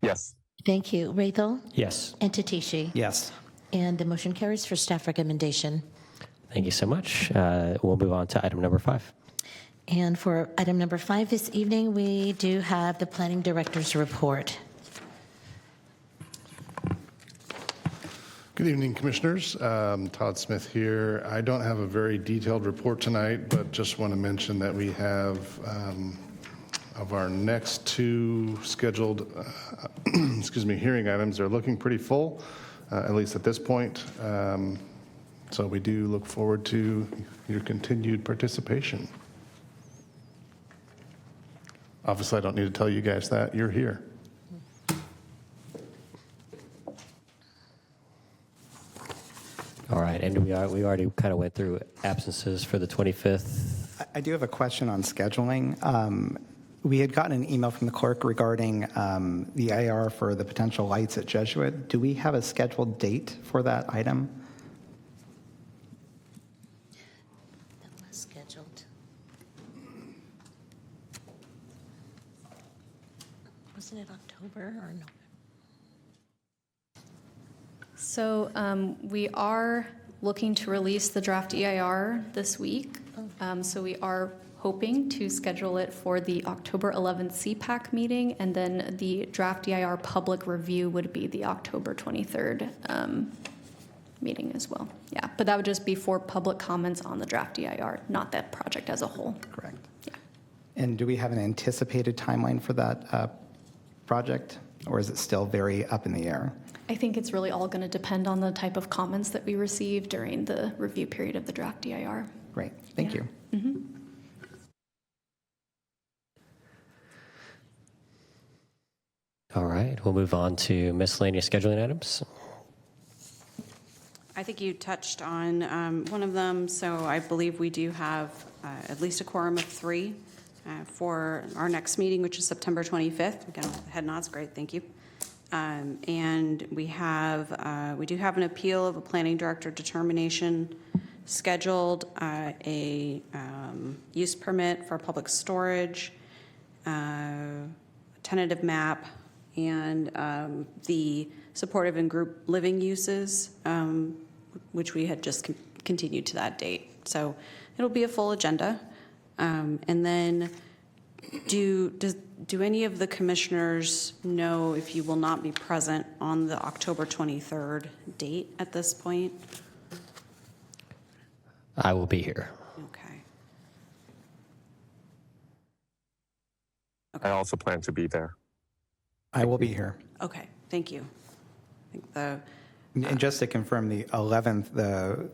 Yes. Thank you. Raythel? Yes. And Tatishi? Yes. And the motion carries for staff recommendation. Thank you so much. We'll move on to item number 5. And for item number 5 this evening, we do have the planning director's report. Good evening, Commissioners. Todd Smith here. I don't have a very detailed report tonight, but just want to mention that we have of our next 2 scheduled hearing items, they're looking pretty full, at least at this point. So we do look forward to your continued participation. Obviously, I don't need to tell you guys that. You're here. All right, and we already kind of went through absences for the 25th. I do have a question on scheduling. We had gotten an email from the clerk regarding the IR for the potential lights at Jesuit. Do we have a scheduled date for that item? That was scheduled. Wasn't it October or no? So we are looking to release the draft EIR this week. So we are hoping to schedule it for the October 11th CPAC meeting, and then the draft EIR public review would be the October 23rd meeting as well. Yeah, but that would just be for public comments on the draft EIR, not that project as a whole. Correct. Yeah. And do we have an anticipated timeline for that project, or is it still very up in the air? I think it's really all going to depend on the type of comments that we receive during the review period of the draft EIR. Great, thank you. Mm-hmm. All right, we'll move on to miscellaneous scheduling items. I think you touched on one of them, so I believe we do have at least a quorum of 3 for our next meeting, which is September 25th. Again, head nods, great, thank you. And we do have an appeal of a planning director determination scheduled, a use permit for public storage, tentative map, and the supportive and group living uses, which we had just continued to that date. So it'll be a full agenda. And then Do any of the commissioners know if you will not be present on the October 23rd date at this point? I will be here. Okay. I also plan to be there. I will be here. Okay, thank you. I think the And just to confirm, the 11th, the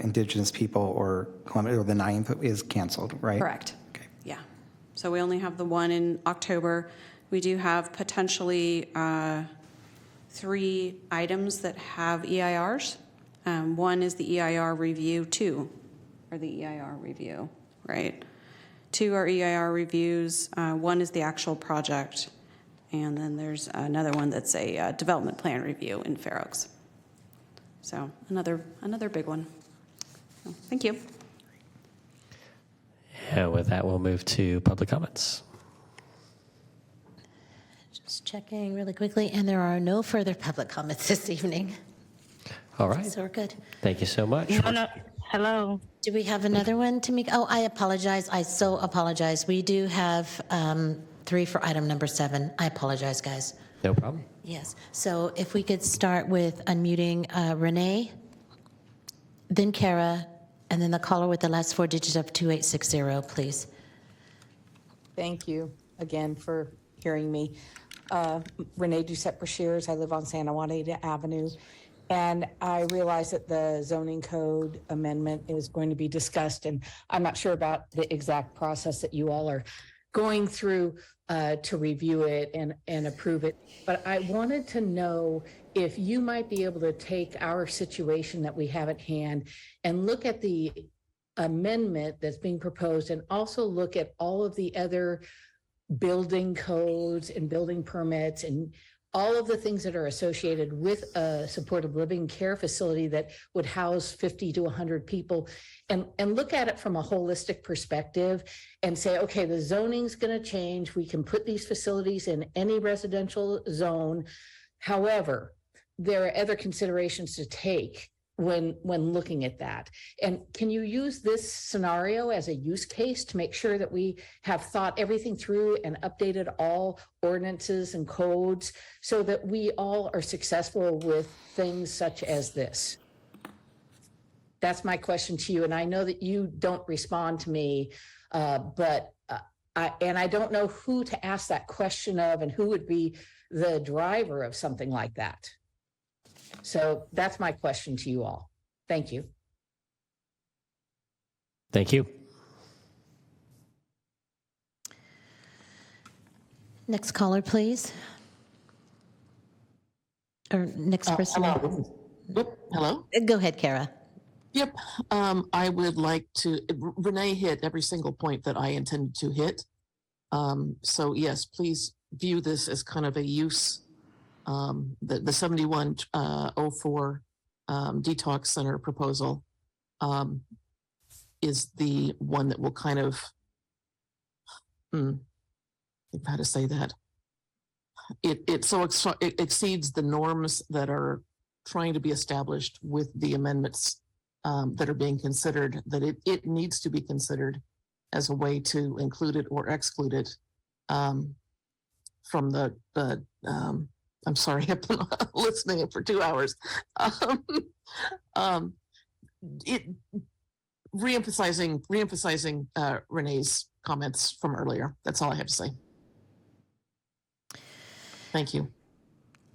Indigenous people or the 9th is canceled, right? correct. Yeah. So we only have the one in October. We do have potentially 3 items that have EIRs. One is the EIR review, 2 are the EIR review, right? 2 are EIR reviews. 1 is the actual project. And then there's another one that's a development plan review in Fair Oaks. So another big one. So, thank you. And with that, we'll move to public comments. Just checking really quickly, and there are no further public comments this evening. All right. So we're good. Thank you so much. No. Hello. Do we have another one, Tamika? Oh, I apologize. I so apologize. We do have 3 for item number 7. I apologize, guys. No problem. Yes. So if we could start with unmuting Renee, then Kara, and then the caller with the last 4 digits of 2860, please. Thank you again for hearing me. Renee Doucette-Brashears. I live on Santa Juanita Avenue. And I realize that the zoning code amendment is going to be discussed, and I'm not sure about the exact process that you all are going through to review it and approve it. But I wanted to know if you might be able to take our situation that we have at hand and look at the amendment that's being proposed and also look at all of the other building codes and building permits and all of the things that are associated with a supportive living care facility that would house 50 to 100 people, and look at it from a holistic perspective and say, okay, the zoning's going to change. We can put these facilities in any residential zone. However, there are other considerations to take when looking at that. And can you use this scenario as a use case to make sure that we have thought everything through and updated all ordinances and codes so that we all are successful with things such as this? That's my question to you. And I know that you don't respond to me, but I don't know who to ask that question of and who would be the driver of something like that. So that's my question to you all. Thank you. Thank you. Next caller, please. Or next person. Hello. Yep. Hello. Go ahead, Kara. Yep. I would like to. Renee hit every single point that I intended to hit. So yes, please view this as kind of a use. The 7104 detox center proposal is the one that will kind of, how to say that. It exceeds the norms that are trying to be established with the amendments that are being considered, that it needs to be considered as a way to include it or exclude it from the I'm sorry, I've been listening for 2 hours. Reemphasizing Renee's comments from earlier. That's all I have to say. Thank you.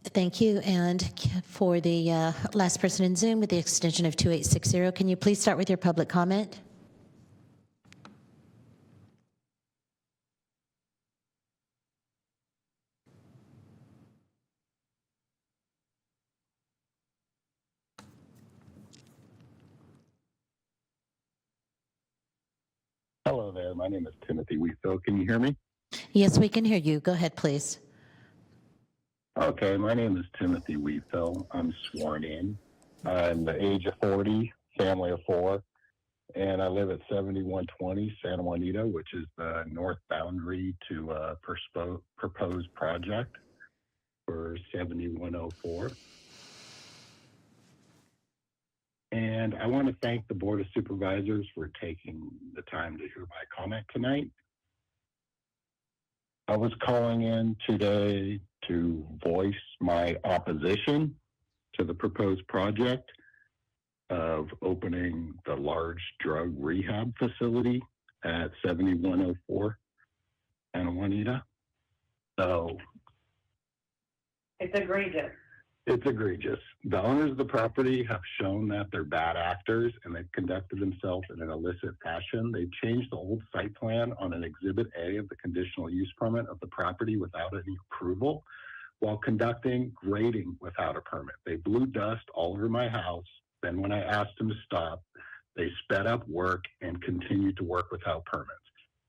Thank you. And for the last person in Zoom with the extension of 2860, can you please start with your public comment? Hello there. My name is Timothy Wheatfield. Can you hear me? Yes, we can hear you. Go ahead, please. Okay. My name is Timothy Wheatfield. I'm sworn in. I'm the age of 40, family of 4, and I live at 7120 Santa Juanita, which is the north boundary to a proposed project for 7104. And I want to thank the Board of Supervisors for taking the time to hear my comment tonight. I was calling in today to voice my opposition to the proposed project of opening the large drug rehab facility at 7104 Santa Juanita. So It's egregious. it's egregious. The owners of the property have shown that they're bad actors and they've conducted themselves in an illicit fashion. They've changed the old site plan on an Exhibit A of the conditional use permit of the property without any approval, while conducting grading without a permit. They blew dust all over my house. Then when I asked them to stop, they sped up work and continued to work without permits.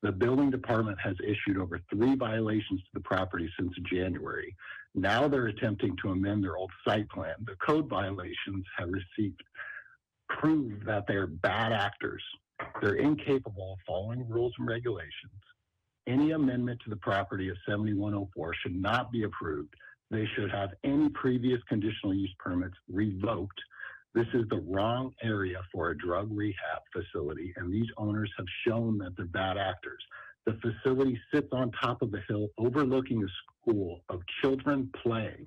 The building department has issued over 3 violations to the property since January. Now they're attempting to amend their old site plan. The code violations have received prove that they're bad actors. They're incapable of following rules and regulations. Any amendment to the property of 7104 should not be approved. They should have any previous conditional use permits revoked. This is the wrong area for a drug rehab facility, and these owners have shown that they're bad actors. The facility sits on top of a hill overlooking a school of children playing,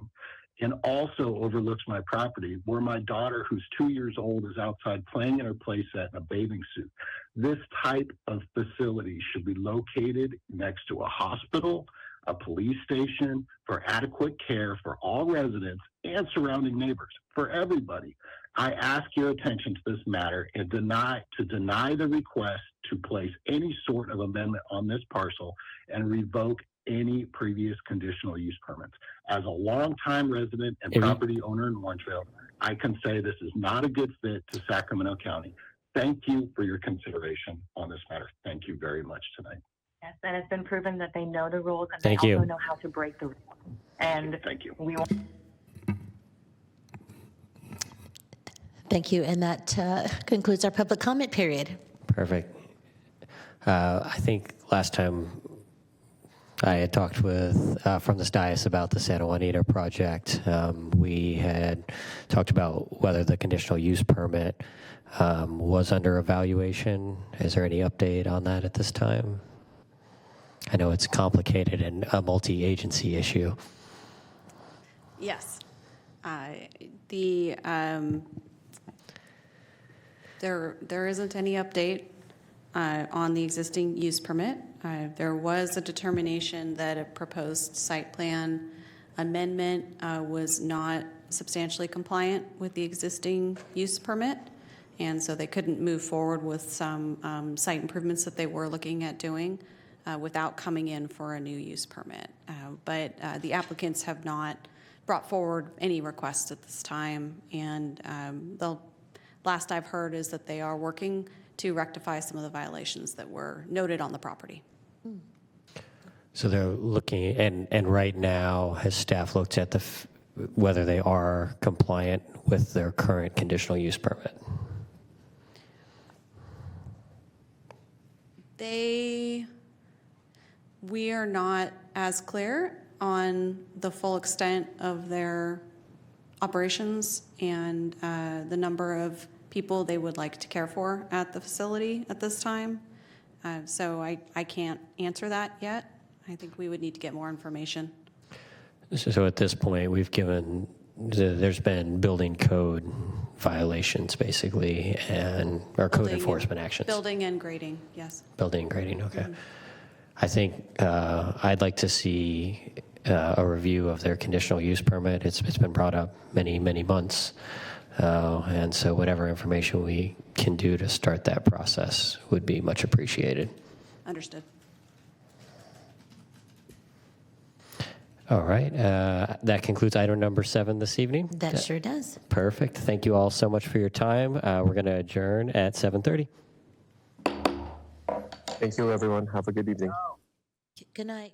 and also overlooks my property where my daughter, who's 2 years old, is outside playing in her playset in a bathing suit. This type of facility should be located next to a hospital, a police station, for adequate care for all residents and surrounding neighbors, for everybody. I ask your attention to this matter and deny the request to place any sort of amendment on this parcel and revoke any previous conditional use permits. As a longtime resident and property owner in Orangeville, I can say this is not a good fit to Sacramento County. Thank you for your consideration on this matter. Thank you very much tonight. Yes, and it's been proven that they know the rules and Thank they you. also know how to break the rules. And thank you. We want Thank you, and that concludes our public comment period. Perfect. I think last time I had talked with, from this dais about the Santa Juanita project, we had talked about whether the conditional use permit was under evaluation. Is there any update on that at this time? I know it's complicated and a multi-agency issue. Yes. There isn't any update on the existing use permit. There was a determination that a proposed site plan amendment was not substantially compliant with the existing use permit, and so they couldn't move forward with some site improvements that they were looking at doing without coming in for a new use permit. But the applicants have not brought forward any requests at this time, and the last I've heard is that they are working to rectify some of the violations that were noted on the property. So they're looking, and right now, has staff looked at whether they are compliant with their current conditional use permit? We are not as clear on the full extent of their operations and the number of people they would like to care for at the facility at this time. So I can't answer that yet. I think we would need to get more information. So at this point, there's been building code violations, basically, or code enforcement actions. Building and grading, yes. Building and grading, okay. I think I'd like to see a review of their conditional use permit. It's been brought up many, many months. And so whatever information we can do to start that process would be much appreciated. Understood. All right. That concludes item number 7 this evening. That sure does. Perfect. Thank you all so much for your time. We're going to adjourn at 7:30. Thank you, everyone. Have a good evening. Good night.